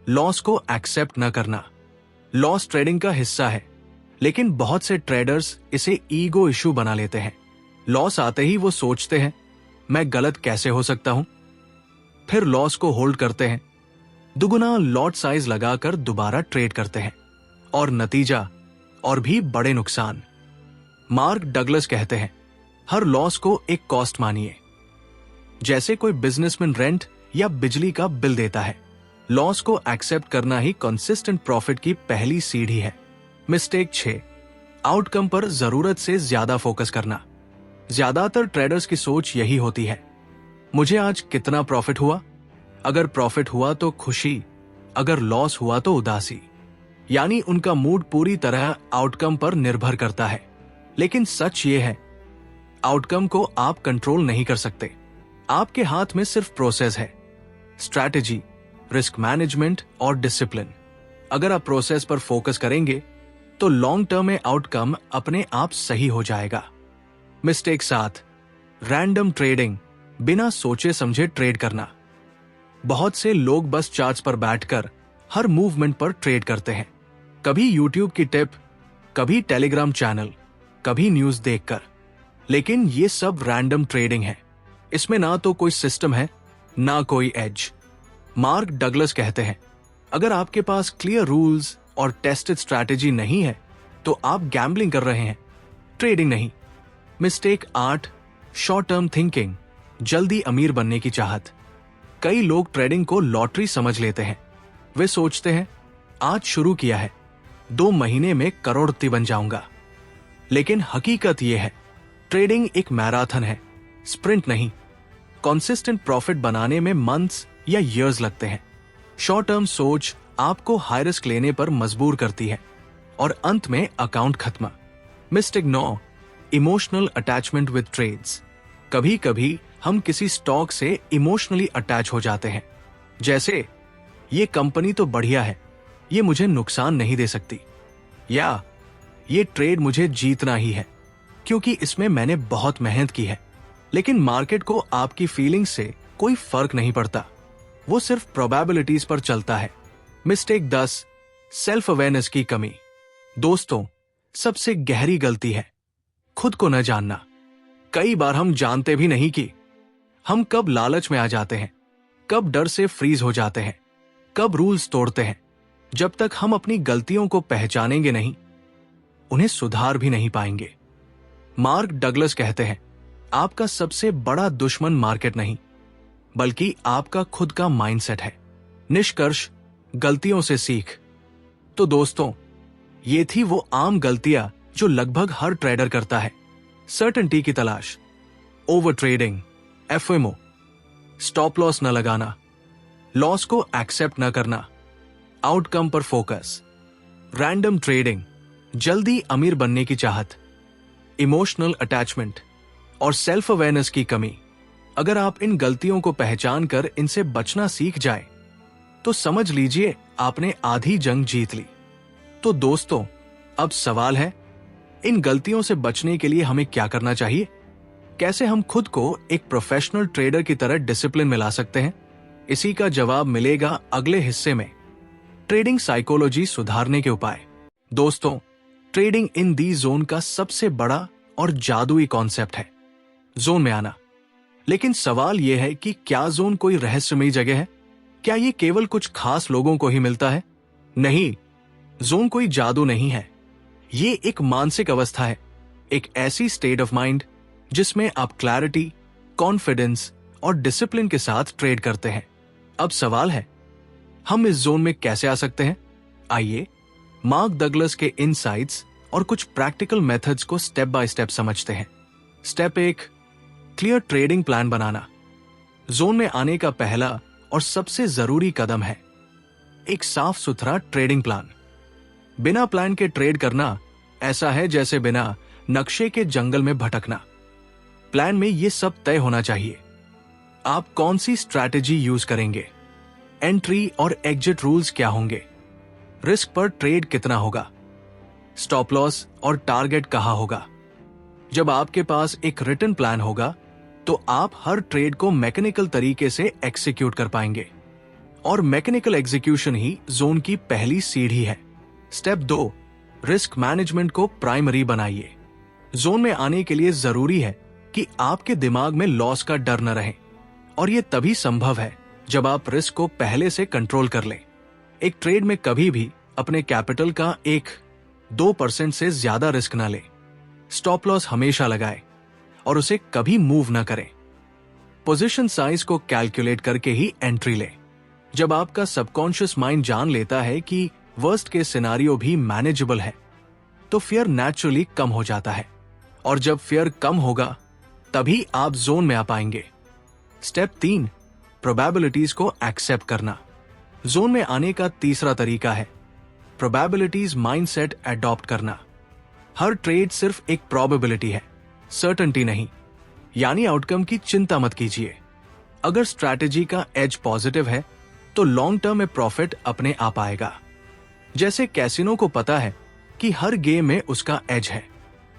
लॉस को एक्सेप्ट न करना। लॉस ट्रेडिंग का हिस्सा है, लेकिन बहुत से ट्रेडर्स इसे ईगो इशू बना लेते हैं। लॉस आते ही वो सोचते हैं, मैं गलत कैसे हो सकता हूं? फिर लॉस को होल्ड करते हैं, दुगुना लॉट साइज लगाकर दोबारा ट्रेड करते हैं, और नतीजा और भी बड़े नुकसान। मार्क डगलस कहते हैं, हर लॉस को एक कॉस्ट मानिए। जैसे कोई बिजनेसमैन रेंट या बिजली का बिल देता है, लॉस को एक्सेप्ट करना ही कंसिस्टेंट प्रॉफिट की पहली सीढ़ी है। मिस्टेक 6, आउटकम पर जरूरत से ज्यादा फोकस करना। ज्यादातर ट्रेडर्स की सोच यही होती है, मुझे आज कितना प्रॉफिट हुआ? अगर प्रॉफिट हुआ तो खुशी, अगर लॉस हुआ तो उदासी। यानी उनका मूड पूरी तरह आउटकम पर निर्भर करता है। लेकिन सच ये है, आउटकम को आप कंट्रोल नहीं कर सकते। आपके हाथ में सिर्फ प्रोसेस है, स्ट्रैटेजी, रिस्क मैनेजमेंट और डिसिप्लिन। अगर आप प्रोसेस पर फोकस करेंगे तो लॉन्ग टर्म में आउटकम अपने आप सही हो जाएगा। मिस्टेक 7, रैंडम ट्रेडिंग, बिना सोचे समझे ट्रेड करना। बहुत से लोग बस चार्ट्स पर बैठकर हर मूवमेंट पर ट्रेड करते हैं, कभी यूट्यूब की टिप, कभी टेलीग्राम चैनल, कभी न्यूज देखकर। लेकिन ये सब रैंडम ट्रेडिंग है, इसमें ना तो कोई सिस्टम है, ना कोई एज। मार्क डगलस कहते हैं, अगर आपके पास क्लियर रूल्स और टेस्टेड स्ट्रैटेजी नहीं है तो आप गैम्बलिंग कर रहे हैं, ट्रेडिंग नहीं। मिस्टेक 8, शॉर्ट टर्म थिंकिंग, जल्दी अमीर बनने की चाहत। कई लोग ट्रेडिंग को लॉटरी समझ लेते हैं। वे सोचते हैं, आज शुरू किया है, 2 महीने में करोड़पति बन जाऊंगा। लेकिन हकीकत यह है, ट्रेडिंग एक मैराथन है, स्प्रिंट नहीं। कंसिस्टेंट प्रॉफिट बनाने में मंथ्स या ईयर्स लगते हैं। शॉर्ट टर्म सोच आपको हाई रिस्क लेने पर मजबूर करती है और अंत में अकाउंट खत्म। Mistake 9, emotional attachment with trades. कभी कभी हम किसी स्टॉक से इमोशनली अटैच हो जाते हैं, जैसे ये कंपनी तो बढ़िया है, ये मुझे नुकसान नहीं दे सकती, या ये ट्रेड मुझे जीतना ही है। क्योंकि इसमें मैंने बहुत मेहनत की है। लेकिन मार्केट को आपकी फीलिंग से कोई फर्क नहीं पड़ता, वो सिर्फ प्रोबेबिलिटीज पर चलता है। मिस्टेक 10, सेल्फ अवेयरनेस की कमी। दोस्तों, सबसे गहरी गलती है खुद को न जानना। कई बार हम जानते भी नहीं कि हम कब लालच में आ जाते हैं, कब डर से फ्रीज हो जाते हैं, कब रूल्स तोड़ते हैं। जब तक हम अपनी गलतियों को पहचानेंगे नहीं, उन्हें सुधार भी नहीं पाएंगे। मार्क डगलस कहते हैं, आपका सबसे बड़ा दुश्मन मार्केट नहीं, बल्कि आपका खुद का माइंडसेट है। निष्कर्ष, गलतियों से सीख। तो दोस्तों, ये थी वो आम गलतियां जो लगभग हर ट्रेडर करता है। सर्टेनिटी की तलाश, over trading, FMO, stop loss न लगाना, लॉस को एक्सेप्ट न करना, आउटकम पर फोकस, रैंडम ट्रेडिंग, जल्दी अमीर बनने की चाहत, इमोशनल अटैचमेंट और सेल्फ अवेयरनेस की कमी। अगर आप इन गलतियों को पहचान कर इनसे बचना सीख जाए तो समझ लीजिए आपने आधी जंग जीत ली। तो दोस्तों, अब सवाल है, इन गलतियों से बचने के लिए हमें क्या करना चाहिए? कैसे हम खुद को एक प्रोफेशनल ट्रेडर की तरह डिसिप्लिन में ला सकते हैं? इसी का जवाब मिलेगा अगले हिस्से में। ट्रेडिंग साइकोलॉजी सुधारने के उपाय। दोस्तों, ट्रेडिंग इन दी जोन का सबसे बड़ा और जादुई कॉन्सेप्ट है, जोन में आना। लेकिन सवाल यह है कि क्या जोन कोई रहस्यमयी जगह है? क्या ये केवल कुछ खास लोगों को ही मिलता है? नहीं, जोन कोई जादू नहीं है। ये एक मानसिक अवस्था है, एक ऐसी स्टेट ऑफ माइंड जिसमें आप क्लैरिटी, कॉन्फिडेंस और डिसिप्लिन के साथ ट्रेड करते हैं। अब सवाल है, हम इस जोन में कैसे आ सकते हैं? आइए मार्क डगलस के इनसाइट्स और कुछ प्रैक्टिकल मेथड्स को स्टेप बाय स्टेप समझते हैं। स्टेप 1, क्लियर ट्रेडिंग प्लान बनाना। जोन में आने का पहला और सबसे जरूरी कदम है एक साफ सुथरा ट्रेडिंग प्लान। बिना प्लान के ट्रेड करना ऐसा है जैसे बिना नक्शे के जंगल में भटकना। प्लान में यह सब तय होना चाहिए, आप कौन सी स्ट्रैटेजी यूज करेंगे, एंट्री और एग्जिट रूल्स क्या होंगे, रिस्क पर ट्रेड कितना होगा, स्टॉप लॉस और टारगेट कहां होगा। जब आपके पास एक रिटन प्लान होगा तो आप हर ट्रेड को मैकेनिकल तरीके से एग्जीक्यूट कर पाएंगे, और मैकेनिकल एग्जीक्यूशन ही जोन की पहली सीढ़ी है। स्टेप 2, रिस्क मैनेजमेंट को प्राइमरी बनाइए। जोन में आने के लिए जरूरी है कि आपके दिमाग में लॉस का डर न रहे, और यह तभी संभव है जब आप रिस्क को पहले से कंट्रोल कर लें। एक ट्रेड में कभी भी अपने कैपिटल का 1-2% से ज्यादा रिस्क ना लें। स्टॉप लॉस हमेशा लगाएं और उसे कभी मूव ना करें। पोजीशन साइज को कैलकुलेट करके ही एंट्री लें। जब आपका सबकॉन्शियस माइंड जान लेता है कि वर्स्ट केस सिनारियो भी मैनेजेबल है, तो फियर नेचुरली कम हो जाता है, और जब फियर कम होगा तभी आप जोन में आ पाएंगे। स्टेप 3, प्रोबेबिलिटीज को एक्सेप्ट करना। जोन में आने का तीसरा तरीका है प्रोबेबिलिटीज माइंडसेट अडॉप्ट करना। हर ट्रेड सिर्फ एक प्रोबेबिलिटी है, सर्टेनिटी नहीं। यानी आउटकम की चिंता मत कीजिए। अगर स्ट्रैटेजी का एज पॉजिटिव है तो लॉन्ग टर्म में प्रॉफिट अपने आप आएगा। जैसे कैसीनो को पता है कि हर गेम में उसका एज है,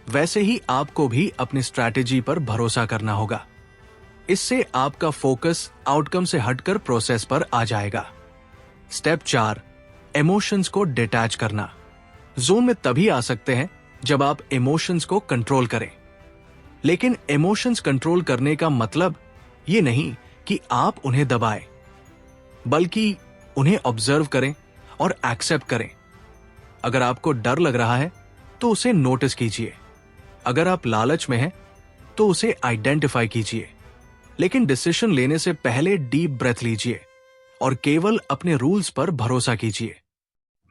वैसे ही आपको भी अपनी स्ट्रैटेजी पर भरोसा करना होगा। इससे आपका फोकस आउटकम से हटकर प्रोसेस पर आ जाएगा। स्टेप 4, इमोशंस को डिटैच करना। जोन में तभी आ सकते हैं जब आप इमोशंस को कंट्रोल करें। लेकिन इमोशंस कंट्रोल करने का मतलब ये नहीं कि आप उन्हें दबाएं, बल्कि उन्हें ऑब्जर्व करें और एक्सेप्ट करें। अगर आपको डर लग रहा है तो उसे नोटिस कीजिए। अगर आप लालच में हैं तो उसे आइडेंटिफाई कीजिए। लेकिन डिसीजन लेने से पहले डीप ब्रेथ लीजिए और केवल अपने रूल्स पर भरोसा कीजिए।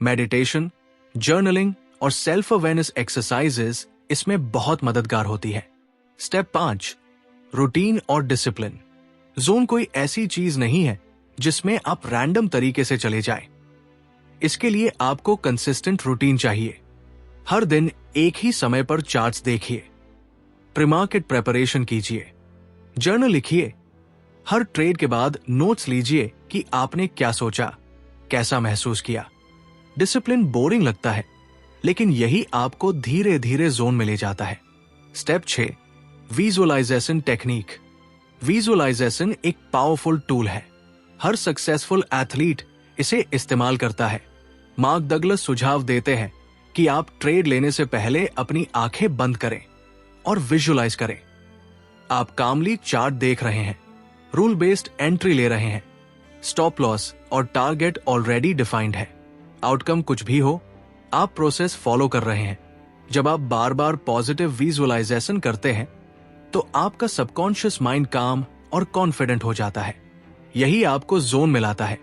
मेडिटेशन, जर्नलिंग और सेल्फ अवेयरनेस एक्सरसाइजेस इसमें बहुत मददगार होती है। स्टेप 5, रूटीन और डिसिप्लिन। जोन कोई ऐसी चीज नहीं है जिसमें आप रैंडम तरीके से चले जाएं। इसके लिए आपको कंसिस्टेंट रूटीन चाहिए। हर दिन एक ही समय पर चार्ट्स देखिए, प्री-मार्केट प्रेपरेशन कीजिए, जर्नल लिखिए। हर ट्रेड के बाद नोट्स लीजिए कि आपने क्या सोचा, कैसा महसूस किया। डिसिप्लिन बोरिंग लगता है, लेकिन यही आपको धीरे धीरे जोन में ले जाता है। Step 6, visualisation technique. विजुअलाइजेशन एक पावरफुल टूल है। हर सक्सेसफुल एथलीट इसे इस्तेमाल करता है। मार्क डगलस सुझाव देते हैं कि आप ट्रेड लेने से पहले अपनी आंखें बंद करें और विजुअलाइज करें। आप कामली चार्ट देख रहे हैं, रूल बेस्ड एंट्री ले रहे हैं, स्टॉप लॉस और टारगेट ऑलरेडी डिफाइंड है। आउटकम कुछ भी हो, आप प्रोसेस फॉलो कर रहे हैं। जब आप बार बार पॉजिटिव विजुअलाइजेशन करते हैं तो आपका सबकॉन्शियस माइंड काम और कॉन्फिडेंट हो जाता है। यही आपको जोन में लाता है।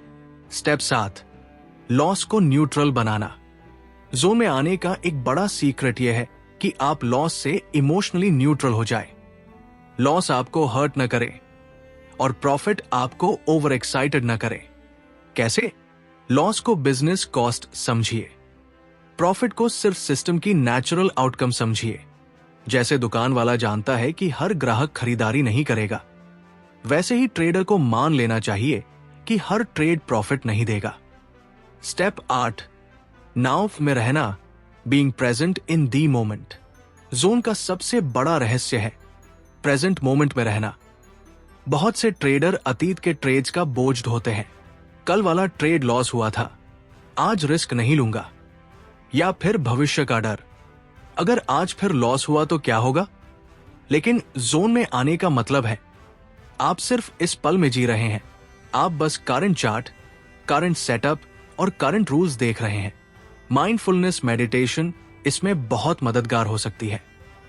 स्टेप 7, लॉस को न्यूट्रल बनाना। जोन में आने का एक बड़ा सीक्रेट यह है कि आप लॉस से इमोशनली न्यूट्रल हो जाए। लॉस आपको हर्ट न करे और प्रॉफिट आपको ओवर एक्साइटेड न करे। कैसे? लॉस को बिजनेस कॉस्ट समझिए, प्रॉफिट को सिर्फ सिस्टम की नेचुरल आउटकम समझिए। जैसे दुकान वाला जानता है कि हर ग्राहक खरीदारी नहीं करेगा, वैसे ही ट्रेडर को मान लेना चाहिए कि हर ट्रेड प्रॉफिट नहीं देगा। स्टेप 8, नाउ में रहना, being present in the moment. Zone का सबसे बड़ा रहस्य है प्रेजेंट मोमेंट में रहना। बहुत से ट्रेडर अतीत के ट्रेड्स का बोझ ढोते हैं। कल वाला ट्रेड लॉस हुआ था, आज रिस्क नहीं लूंगा, या फिर भविष्य का डर, अगर आज फिर लॉस हुआ तो क्या होगा। लेकिन जोन में आने का मतलब है आप सिर्फ इस पल में जी रहे हैं। आप बस करंट चार्ट, करंट सेटअप और करंट रूल्स देख रहे हैं। माइंडफुलनेस मेडिटेशन इसमें बहुत मददगार हो सकती है।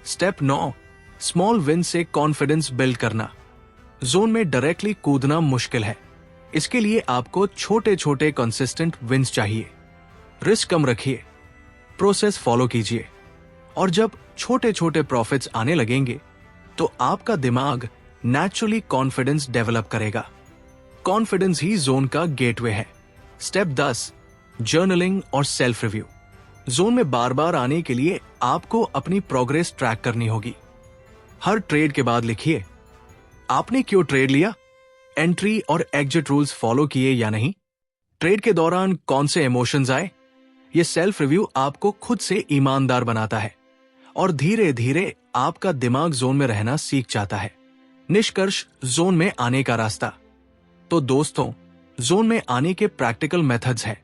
स्टेप 9, स्मॉल विन से कॉन्फिडेंस बिल्ड करना। जोन में डायरेक्टली कूदना मुश्किल है, इसके लिए आपको छोटे छोटे कंसिस्टेंट विन्स चाहिए। रिस्क कम रखिए, प्रोसेस फॉलो कीजिए, और जब छोटे छोटे प्रॉफिट्स आने लगेंगे तो आपका दिमाग नेचुरली कॉन्फिडेंस डेवलप करेगा। कॉन्फिडेंस ही जोन का गेटवे है। स्टेप 10, जर्नलिंग और सेल्फ रिव्यू। जोन में बार बार आने के लिए आपको अपनी प्रोग्रेस ट्रैक करनी होगी। हर ट्रेड के बाद लिखिए, आपने क्यों ट्रेड लिया, एंट्री और एग्जिट रूल्स फॉलो किए या नहीं, ट्रेड के दौरान कौन से इमोशंस आए। ये सेल्फ रिव्यू आपको खुद से ईमानदार बनाता है और धीरे धीरे आपका दिमाग जोन में रहना सीख जाता है। निष्कर्ष, जोन में आने का रास्ता। तो दोस्तों, जोन में आने के प्रैक्टिकल मेथड्स हैं।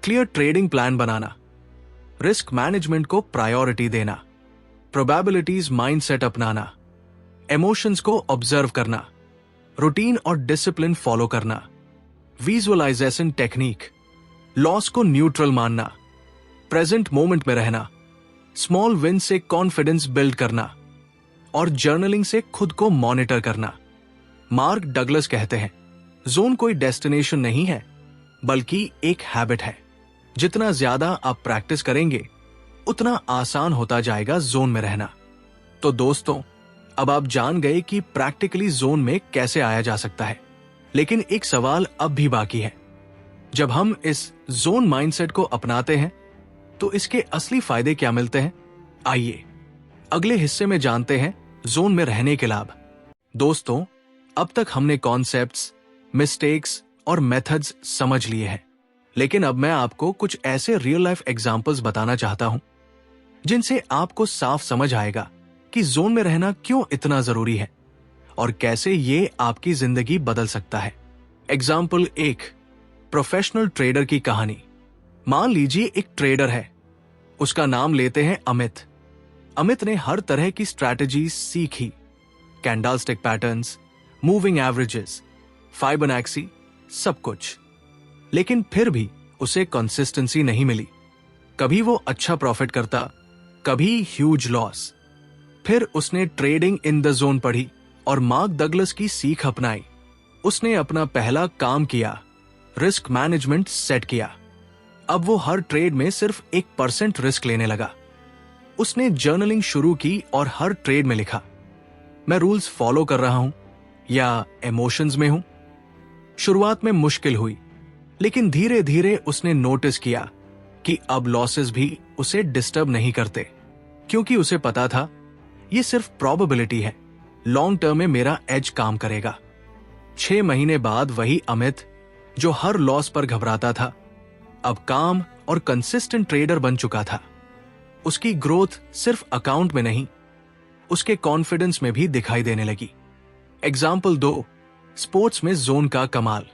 क्लियर ट्रेडिंग प्लान बनाना, रिस्क मैनेजमेंट को प्रायोरिटी देना, प्रोबेबिलिटीज माइंडसेट अपनाना, इमोशंस को ऑब्जर्व करना, रूटीन और डिसिप्लिन फॉलो करना, विजुअलाइजेशन टेक्निक, लॉस को न्यूट्रल मानना, प्रेजेंट मोमेंट में रहना, स्मॉल विन से कॉन्फिडेंस बिल्ड करना और जर्नलिंग से खुद को मॉनिटर करना। मार्क डगलस कहते हैं, जोन कोई डेस्टिनेशन नहीं है बल्कि एक हैबिट है। जितना ज्यादा आप प्रैक्टिस करेंगे उतना आसान होता जाएगा जोन में रहना। तो दोस्तों, अब आप जान गए कि प्रैक्टिकली जोन में कैसे आया जा सकता है, लेकिन एक सवाल अब भी बाकी है। जब हम इस जोन माइंडसेट को अपनाते हैं तो इसके असली फायदे क्या मिलते हैं, आइए अगले हिस्से में जानते हैं जोन में रहने के लाभ। दोस्तों, अब तक हमने कॉन्सेप्ट्स, मिस्टेक्स और मेथड्स समझ लिए हैं, लेकिन अब मैं आपको कुछ ऐसे रियल लाइफ एग्जांपल्स बताना चाहता हूं जिनसे आपको साफ समझ आएगा कि जोन में रहना क्यों इतना जरूरी है और कैसे ये आपकी जिंदगी बदल सकता है। एग्जाम्पल 1, प्रोफेशनल ट्रेडर की कहानी। मान लीजिए एक ट्रेडर है, उसका नाम लेते हैं अमित। अमित ने हर तरह की स्ट्रैटेजी सीखी, कैंडलस्टिक पैटर्न्स, मूविंग एवरेजेस, फाइबोनैक्सी, सब कुछ। लेकिन फिर भी उसे कंसिस्टेंसी नहीं मिली। कभी वो अच्छा प्रॉफिट करता, कभी ह्यूज लॉस। फिर उसने ट्रेडिंग इन द जोन पढ़ी और मार्क डगलस की सीख अपनाई। उसने अपना पहला काम किया, रिस्क मैनेजमेंट सेट किया। अब वो हर ट्रेड में सिर्फ 1% रिस्क लेने लगा। उसने जर्नलिंग शुरू की और हर ट्रेड में लिखा, मैं रूल्स फॉलो कर रहा हूं या इमोशंस में हूं। शुरुआत में मुश्किल हुई, लेकिन धीरे धीरे उसने नोटिस किया कि अब लॉसेस भी उसे डिस्टर्ब नहीं करते, क्योंकि उसे पता था ये सिर्फ प्रोबेबिलिटी है, लॉन्ग टर्म में मेरा एज काम करेगा। 6 महीने बाद वही अमित जो हर लॉस पर घबराता था, अब काम और कंसिस्टेंट ट्रेडर बन चुका था। उसकी ग्रोथ सिर्फ अकाउंट में नहीं उसके कॉन्फिडेंस में भी दिखाई देने लगी। एग्जाम्पल 2, स्पोर्ट्स में जोन का कमाल।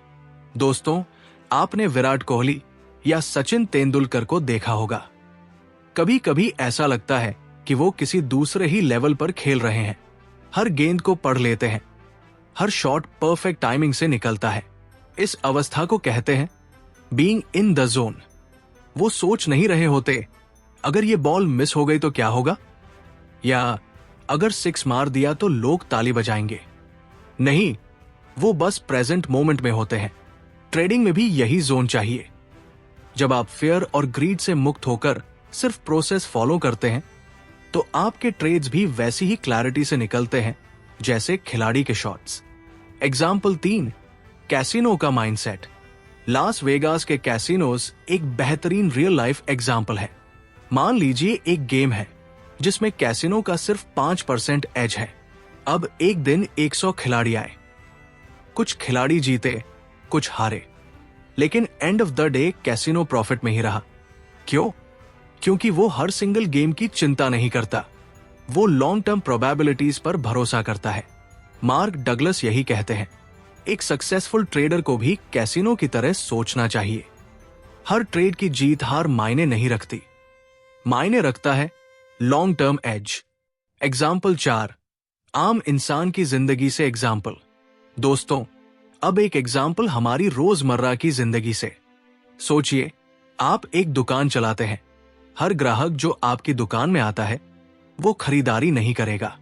दोस्तों, आपने विराट कोहली या सचिन तेंदुलकर को देखा होगा। कभी कभी ऐसा लगता है कि वो किसी दूसरे ही लेवल पर खेल रहे हैं। हर गेंद को पढ़ लेते हैं, हर शॉट परफेक्ट टाइमिंग से निकलता है। इस अवस्था को कहते हैं बीइंग इन द जोन। वो सोच नहीं रहे होते अगर ये बॉल मिस हो गई तो क्या होगा, या अगर 6 मार दिया तो लोग ताली बजाएंगे। नहीं, वो बस प्रेजेंट मोमेंट में होते हैं। ट्रेडिंग में भी यही जोन चाहिए। जब आप फेयर और ग्रीड से मुक्त होकर सिर्फ प्रोसेस फॉलो करते हैं तो आपके ट्रेड्स भी वैसी ही क्लैरिटी से निकलते हैं जैसे खिलाड़ी के शॉट्स। एग्जाम्पल 3, कैसीनो का माइंडसेट। लास वेगास के कैसीनोज एक बेहतरीन रियल लाइफ एग्जाम्पल है। मान लीजिए एक गेम है जिसमें कैसीनो का सिर्फ 5% एज है। अब एक दिन 100 खिलाड़ी आए। कुछ खिलाड़ी जीते, कुछ हारे, लेकिन end of the day casino profit में ही रहा। क्यों? क्योंकि वो हर सिंगल गेम की चिंता नहीं करता, वो लॉन्ग टर्म प्रोबेबिलिटीज पर भरोसा करता है। मार्क डगलस यही कहते हैं, एक सक्सेसफुल ट्रेडर को भी कैसीनो की तरह सोचना चाहिए। हर ट्रेड की जीत हार मायने नहीं रखती, मायने रखता है लॉन्ग टर्म एज। एग्जाम्पल 4, आम इंसान की जिंदगी से एग्जाम्पल। दोस्तों, अब एक एग्जाम्पल हमारी रोजमर्रा की जिंदगी से। सोचिए, आप एक दुकान चलाते हैं। हर ग्राहक जो आपकी दुकान में आता है वो खरीदारी नहीं करेगा।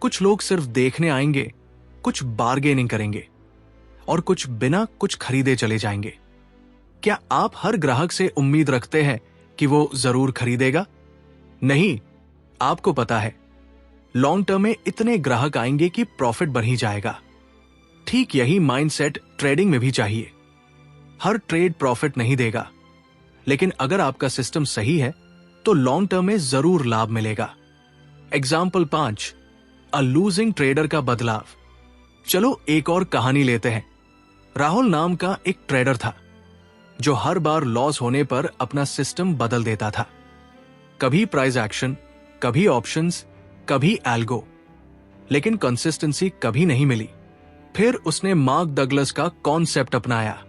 कुछ लोग सिर्फ देखने आएंगे, कुछ बार्गेनिंग करेंगे और कुछ बिना कुछ खरीदे चले जाएंगे। क्या आप हर ग्राहक से उम्मीद रखते हैं कि वो जरूर खरीदेगा? नहीं, आपको पता है लॉन्ग टर्म में इतने ग्राहक आएंगे कि प्रॉफिट बढ़ ही जाएगा। ठीक यही माइंडसेट ट्रेडिंग में भी चाहिए। हर ट्रेड प्रॉफिट नहीं देगा, लेकिन अगर आपका सिस्टम सही है तो लॉन्ग टर्म में जरूर लाभ मिलेगा। एग्जाम्पल 5, अ लूजिंग ट्रेडर का बदलाव। चलो एक और कहानी लेते हैं। राहुल नाम का एक ट्रेडर था जो हर बार लॉस होने पर अपना सिस्टम बदल देता था। कभी प्राइस एक्शन, कभी ऑप्शंस, कभी एल्गो, लेकिन कंसिस्टेंसी कभी नहीं मिली। फिर उसने मार्क डगलस का कॉन्सेप्ट अपनाया,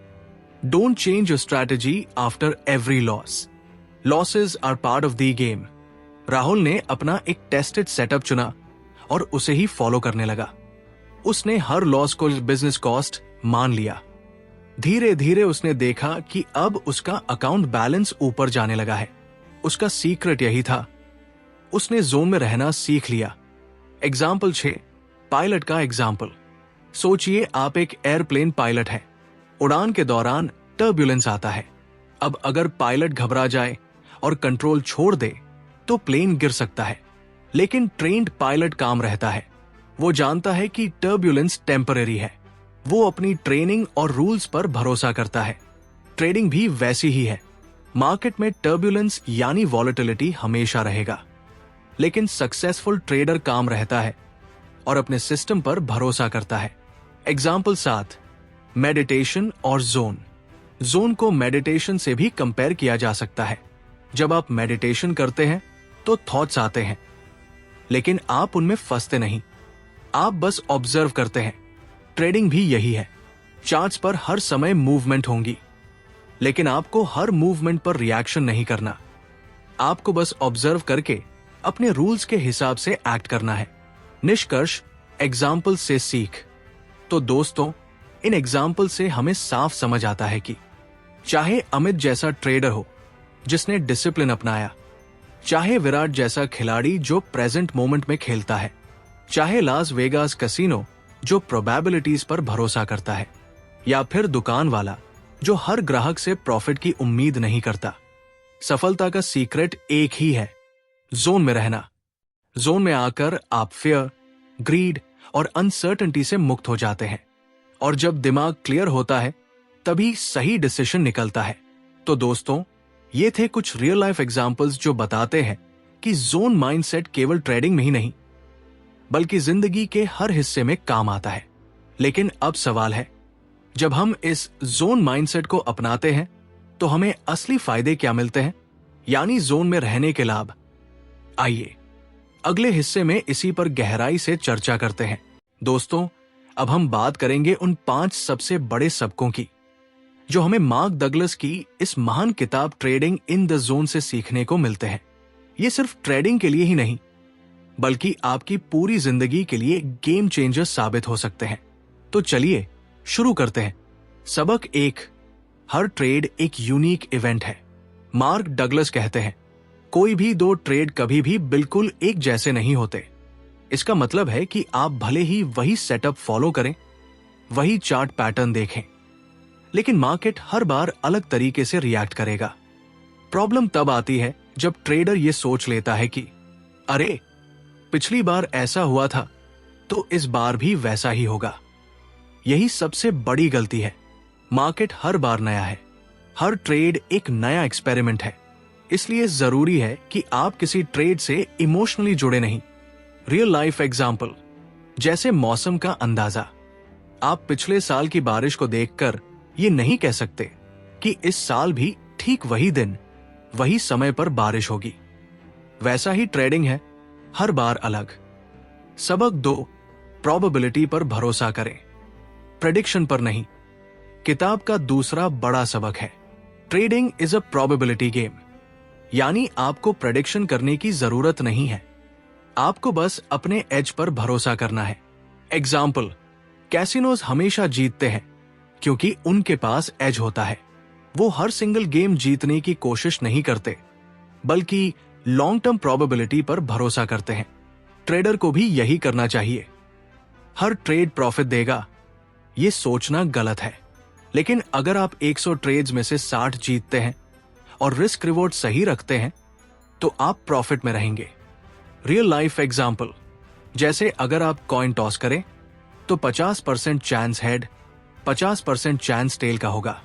don't change your strategy after every loss, losses are part of the game. Rahul ने अपना एक टेस्टेड सेटअप चुना और उसे ही फॉलो करने लगा। उसने हर लॉस को बिजनेस कॉस्ट मान लिया। धीरे धीरे उसने देखा कि अब उसका अकाउंट बैलेंस ऊपर जाने लगा है। उसका सीक्रेट यही था, उसने जोन में रहना सीख लिया। एग्जाम्पल 6, पायलट का एग्जाम्पल। सोचिए आप एक एयरप्लेन पायलट है। उड़ान के दौरान टर्ब्यूलेंस आता है। अब अगर पायलट घबरा जाए और कंट्रोल छोड़ दे तो प्लेन गिर सकता है, लेकिन ट्रेन्ड पायलट काम रहता है। वो जानता है कि टर्ब्यूलेंस टेम्परेरी है। वो अपनी ट्रेनिंग और रूल्स पर भरोसा करता है। ट्रेडिंग भी वैसी ही है। मार्केट में टर्ब्यूलेंस यानी वॉलेटिलिटी हमेशा रहेगा, लेकिन सक्सेसफुल ट्रेडर काम रहता है और अपने सिस्टम पर भरोसा करता है। एग्जाम्पल 7, मेडिटेशन और जोन। जोन को मेडिटेशन से भी कंपेयर किया जा सकता है। जब आप मेडिटेशन करते हैं तो थॉट्स आते हैं, लेकिन आप उनमें फंसते नहीं, आप बस ऑब्जर्व करते हैं। ट्रेडिंग भी यही है। चार्ट्स पर हर समय मूवमेंट होंगी, लेकिन आपको हर मूवमेंट पर रिएक्शन नहीं करना। आपको बस ऑब्जर्व करके अपने रूल्स के हिसाब से एक्ट करना है। निष्कर्ष, एग्जाम्पल से सीख। तो दोस्तों, इन एग्जाम्पल से हमें साफ समझ आता है कि चाहे अमित जैसा ट्रेडर हो जिसने डिसिप्लिन अपनाया, चाहे विराट जैसा खिलाड़ी जो प्रेजेंट मोमेंट में खेलता है, चाहे लास वेगास कैसीनो जो प्रोबेबिलिटीज पर भरोसा करता है, या फिर दुकान वाला जो हर ग्राहक से प्रॉफिट की उम्मीद नहीं करता, सफलता का सीक्रेट एक ही है, जोन में रहना। जोन में आकर आप फियर, ग्रीड और अनसर्टेनिटी से मुक्त हो जाते हैं, और जब दिमाग क्लियर होता है तभी सही डिसीजन निकलता है। तो दोस्तों, ये थे कुछ रियल लाइफ एग्जाम्पल्स जो बताते हैं कि जोन माइंडसेट केवल ट्रेडिंग में ही नहीं बल्कि जिंदगी के हर हिस्से में काम आता है। लेकिन अब सवाल है, जब हम इस जोन माइंडसेट को अपनाते हैं तो हमें असली फायदे क्या मिलते हैं, यानी जोन में रहने के लाभ। आइए अगले हिस्से में इसी पर गहराई से चर्चा करते हैं। दोस्तों, अब हम बात करेंगे उन 5 सबसे बड़े सबकों की जो हमें मार्क डगलस की इस महान किताब ट्रेडिंग इन द जोन से सीखने को मिलते हैं। ये सिर्फ ट्रेडिंग के लिए ही नहीं, बल्कि आपकी पूरी जिंदगी के लिए गेम चेंजर साबित हो सकते हैं। तो चलिए शुरू करते हैं। सबक 1, हर ट्रेड एक यूनिक इवेंट है। मार्क डगलस कहते हैं, कोई भी 2 ट्रेड कभी भी बिल्कुल एक जैसे नहीं होते। इसका मतलब है कि आप भले ही वही सेटअप फॉलो करें, वही चार्ट पैटर्न देखें, लेकिन मार्केट हर बार अलग तरीके से रिएक्ट करेगा। प्रॉब्लम तब आती है जब ट्रेडर यह सोच लेता है कि अरे, पिछली बार ऐसा हुआ था तो इस बार भी वैसा ही होगा। यही सबसे बड़ी गलती है। मार्केट हर बार नया है, हर ट्रेड एक नया एक्सपेरिमेंट है। इसलिए जरूरी है कि आप किसी ट्रेड से इमोशनली जुड़े नहीं। रियल लाइफ एग्जाम्पल, जैसे मौसम का अंदाजा। आप पिछले साल की बारिश को देखकर ये नहीं कह सकते कि इस साल भी ठीक वही दिन, वही समय पर बारिश होगी। वैसा ही ट्रेडिंग है, हर बार अलग। सबक 2, प्रोबेबिलिटी पर भरोसा करें, प्रेडिक्शन पर नहीं। किताब का दूसरा बड़ा सबक है, trading is a probability game. यानी आपको प्रेडिक्शन करने की जरूरत नहीं है, आपको बस अपने एज पर भरोसा करना है। एग्जाम्पल, कैसीनोज हमेशा जीतते हैं क्योंकि उनके पास एज होता है। वो हर सिंगल गेम जीतने की कोशिश नहीं करते, बल्कि लॉन्ग टर्म प्रोबेबिलिटी पर भरोसा करते हैं। ट्रेडर को भी यही करना चाहिए। हर ट्रेड प्रॉफिट देगा, ये सोचना गलत है। लेकिन अगर आप 100 ट्रेड्स में से 60 जीतते हैं और रिस्क रिवॉर्ड सही रखते हैं तो आप प्रॉफिट में रहेंगे। रियल लाइफ एग्जाम्पल, जैसे अगर आप कॉइन टॉस करें तो 50% चांस हेड, 50% चांस टेल का होगा।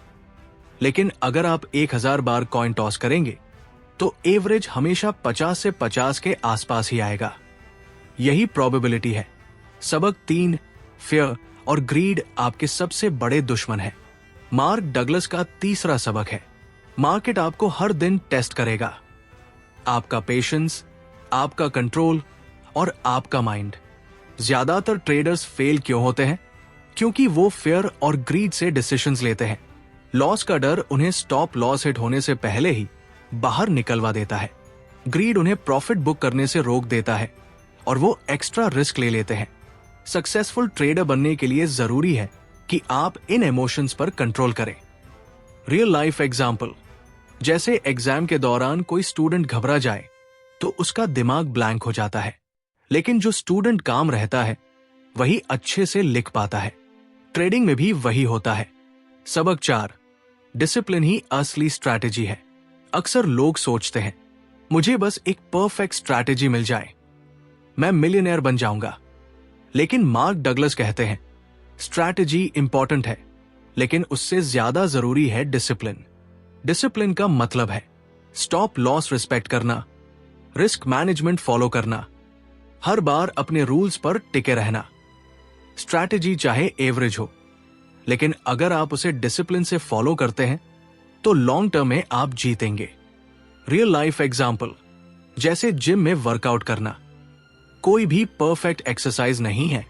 लेकिन अगर आप 1000 बार कॉइन टॉस करेंगे तो एवरेज हमेशा 50 से 50 के आसपास ही आएगा। यही प्रोबेबिलिटी है। सबक 3, फियर और ग्रीड आपके सबसे बड़े दुश्मन हैं। मार्क डगलस का तीसरा सबक है, मार्केट आपको हर दिन टेस्ट करेगा। आपका पेशेंस, आपका कंट्रोल और आपका माइंड। ज्यादातर ट्रेडर्स फेल क्यों होते हैं? क्योंकि वो फियर और ग्रीड से डिसीजंस लेते हैं। लॉस का डर उन्हें स्टॉप लॉस हिट होने से पहले ही बाहर निकलवा देता है। ग्रीड उन्हें प्रॉफिट बुक करने से रोक देता है और वो एक्स्ट्रा रिस्क ले लेते हैं। सक्सेसफुल ट्रेडर बनने के लिए जरूरी है कि आप इन इमोशंस पर कंट्रोल करें। रियल लाइफ एग्जाम्पल, जैसे एग्जाम के दौरान कोई स्टूडेंट घबरा जाए तो उसका दिमाग ब्लैंक हो जाता है, लेकिन जो स्टूडेंट काम रहता है वही अच्छे से लिख पाता है। ट्रेडिंग में भी वही होता है। सबक 4, डिसिप्लिन ही असली स्ट्रैटेजी है। अक्सर लोग सोचते हैं, मुझे बस एक परफेक्ट स्ट्रैटेजी मिल जाए, मैं मिलियनेयर बन जाऊंगा। लेकिन मार्क डगलस कहते हैं, स्ट्रैटेजी इंपॉर्टेंट है, लेकिन उससे ज्यादा जरूरी है डिसिप्लिन। डिसिप्लिन का मतलब है स्टॉप लॉस रिस्पेक्ट करना, रिस्क मैनेजमेंट फॉलो करना, हर बार अपने रूल्स पर टिके रहना। स्ट्रैटेजी चाहे एवरेज हो, लेकिन अगर आप उसे डिसिप्लिन से फॉलो करते हैं तो लॉन्ग टर्म में आप जीतेंगे। रियल लाइफ एग्जाम्पल, जैसे जिम में वर्कआउट करना। कोई भी परफेक्ट एक्सरसाइज नहीं है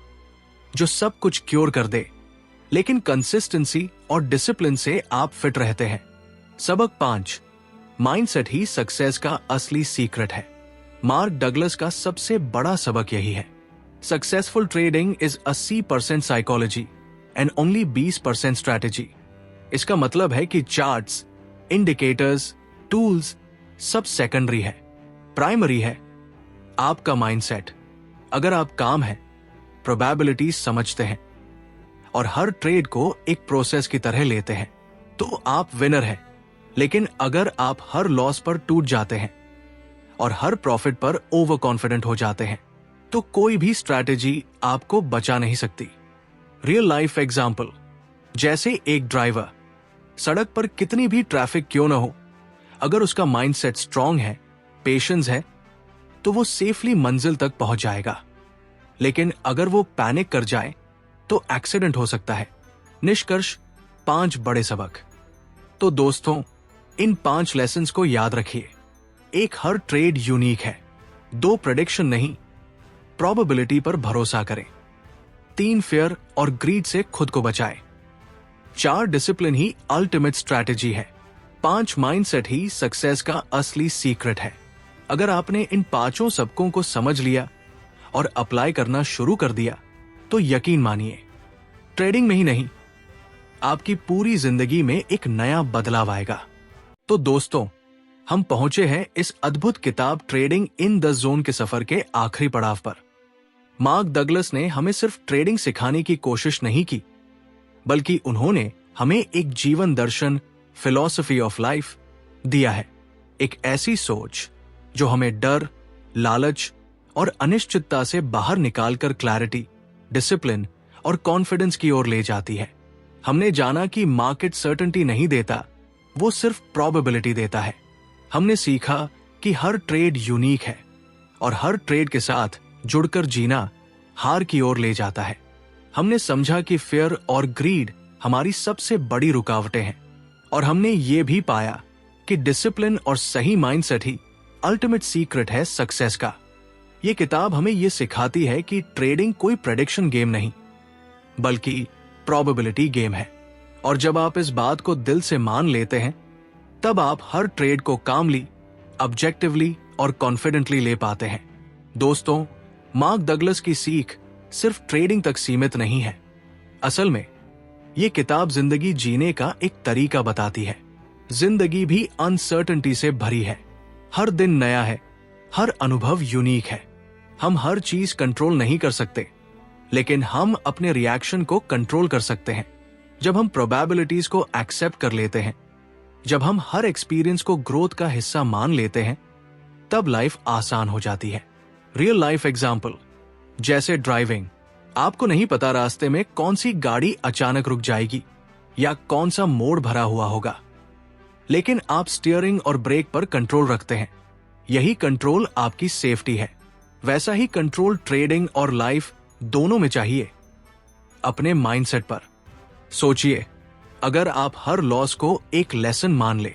जो सब क्योर क्योर कर दे, लेकिन कंसिस्टेंसी और डिसिप्लिन से आप फिट रहते हैं। सबक 5, माइंडसेट ही सक्सेस का असली सीक्रेट है। मार्क डगलस का सबसे बड़ा सबक यही है, successful trading is 80% psychology and only 20% strategy. इसका मतलब है कि चार्ट्स, इंडिकेटर्स, टूल्स सब सेकेंडरी है, प्राइमरी है आपका माइंडसेट। अगर आप काम है, प्रोबेबिलिटीज समझते हैं और हर ट्रेड को एक प्रोसेस की तरह लेते हैं तो आप विनर हैं। लेकिन अगर आप हर लॉस पर टूट जाते हैं और हर प्रॉफिट पर ओवर कॉन्फिडेंट हो जाते हैं तो कोई भी स्ट्रैटेजी आपको बचा नहीं सकती। रियल लाइफ एग्जाम्पल, जैसे एक ड्राइवर, सड़क पर कितनी भी ट्रैफिक क्यों ना हो, अगर उसका माइंडसेट स्ट्रांग है, पेशेंस है, तो वो सेफली मंजिल तक पहुंच जाएगा। लेकिन अगर वो पैनिक कर जाए तो एक्सीडेंट हो सकता है। निष्कर्ष, 5 बड़े सबक। तो दोस्तों, इन 5 लेसन्स को याद रखिए। एक, हर ट्रेड यूनिक है, 2 प्रेडिक्शन नहीं, प्रोबेबिलिटी पर भरोसा करें। 3 फेयर और ग्रीड से खुद को बचाएं। 4 डिसिप्लिन ही अल्टीमेट स्ट्रैटेजी है। 5 माइंडसेट ही सक्सेस का असली सीक्रेट है। अगर आपने इन 5 सबकों को समझ लिया और अप्लाई करना शुरू कर दिया तो यकीन मानिए, ट्रेडिंग में ही नहीं, आपकी पूरी जिंदगी में एक नया बदलाव आएगा। तो दोस्तों, हम पहुंचे हैं इस अद्भुत किताब ट्रेडिंग इन द जोन के सफर के आखिरी पड़ाव पर। मार्क डगलस ने हमें सिर्फ ट्रेडिंग सिखाने की कोशिश नहीं की, बल्कि उन्होंने हमें एक जीवन दर्शन, फिलॉसफी ऑफ लाइफ दिया है। एक ऐसी सोच जो हमें डर, लालच और अनिश्चितता से बाहर निकालकर क्लैरिटी, डिसिप्लिन और कॉन्फिडेंस की ओर ले जाती है। हमने जाना कि मार्केट सर्टेनिटी नहीं देता, वो सिर्फ प्रोबेबिलिटी देता है। हमने सीखा कि हर ट्रेड यूनिक है और हर ट्रेड के साथ जुड़कर जीना हार की ओर ले जाता है। हमने समझा कि फेयर और ग्रीड हमारी सबसे बड़ी रुकावटें हैं, और हमने ये भी पाया कि डिसिप्लिन और सही माइंडसेट ही अल्टीमेट सीक्रेट है सक्सेस का। ये किताब हमें ये सिखाती है कि ट्रेडिंग कोई प्रेडिक्शन गेम नहीं, बल्कि प्रोबेबिलिटी गेम है। और जब आप इस बात को दिल से मान लेते हैं, तब आप हर ट्रेड को कामली, ऑब्जेक्टिवली और कॉन्फिडेंटली ले पाते हैं। दोस्तों, मार्क डगलस की सीख सिर्फ ट्रेडिंग तक सीमित नहीं है। असल में ये किताब जिंदगी जीने का एक तरीका बताती है। जिंदगी भी अनसर्टेनिटी से भरी है। हर दिन नया है, हर अनुभव यूनिक है। हम हर चीज कंट्रोल नहीं कर सकते, लेकिन हम अपने रिएक्शन को कंट्रोल कर सकते हैं। जब हम प्रोबेबिलिटीज को एक्सेप्ट कर लेते हैं, जब हम हर एक्सपीरियंस को ग्रोथ का हिस्सा मान लेते हैं, तब लाइफ आसान हो जाती है। रियल लाइफ एग्जाम्पल, जैसे ड्राइविंग। आपको नहीं पता रास्ते में कौन सी गाड़ी अचानक रुक जाएगी या कौन सा मोड़ भरा हुआ होगा, लेकिन आप स्टीयरिंग और ब्रेक पर कंट्रोल रखते हैं। यही कंट्रोल आपकी सेफ्टी है। वैसा ही कंट्रोल ट्रेडिंग और लाइफ दोनों में चाहिए। अपने माइंडसेट पर सोचिए, अगर आप हर लॉस को एक लेसन मान ले,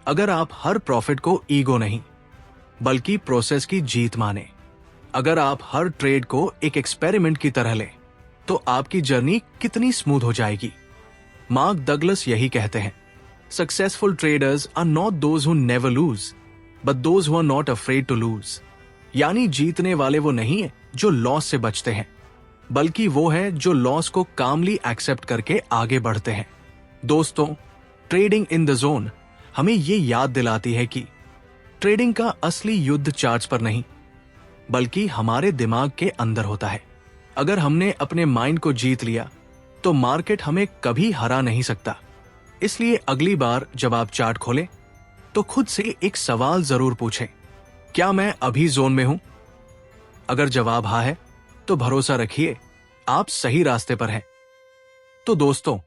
अगर आप हर प्रॉफिट को ईगो नहीं बल्कि प्रोसेस की जीत माने, अगर आप हर ट्रेड को एक एक्सपेरिमेंट की तरह लें, तो आपकी जर्नी कितनी स्मूथ हो जाएगी। मार्क डगलस यही कहते हैं, successful traders are not those who never lose, but those who are not afraid to lose. यानी जीतने वाले वो नहीं है जो लॉस से बचते हैं, बल्कि वो है जो लॉस को कामली एक्सेप्ट करके आगे बढ़ते हैं। दोस्तों, ट्रेडिंग इन द जोन हमें ये याद दिलाती है कि ट्रेडिंग का असली युद्ध चार्ट्स पर नहीं, बल्कि हमारे दिमाग के अंदर होता है। अगर हमने अपने माइंड को जीत लिया, तो मार्केट हमें कभी हरा नहीं सकता। इसलिए अगली बार जब आप चार्ट खोलें, तो खुद से एक सवाल जरूर पूछें, क्या मैं अभी जोन में हूं? अगर जवाब हाँ है, तो भरोसा रखिए, आप सही रास्ते पर हैं। तो दोस्तों,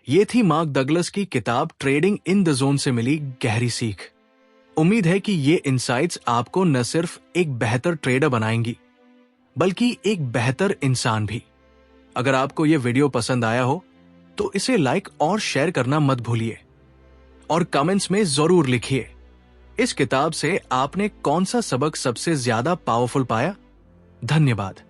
ये थी मार्क डगलस की किताब ट्रेडिंग इन द जोन से मिली गहरी सीख। उम्मीद है कि ये इनसाइट्स आपको न सिर्फ एक बेहतर ट्रेडर बनाएंगी, बल्कि एक बेहतर इंसान भी। अगर आपको ये वीडियो पसंद आया हो, तो इसे लाइक और शेयर करना मत भूलिए, और कमेंट्स में जरूर लिखिए, इस किताब से आपने कौन सा सबक सबसे ज्यादा पावरफुल पाया। धन्यवाद।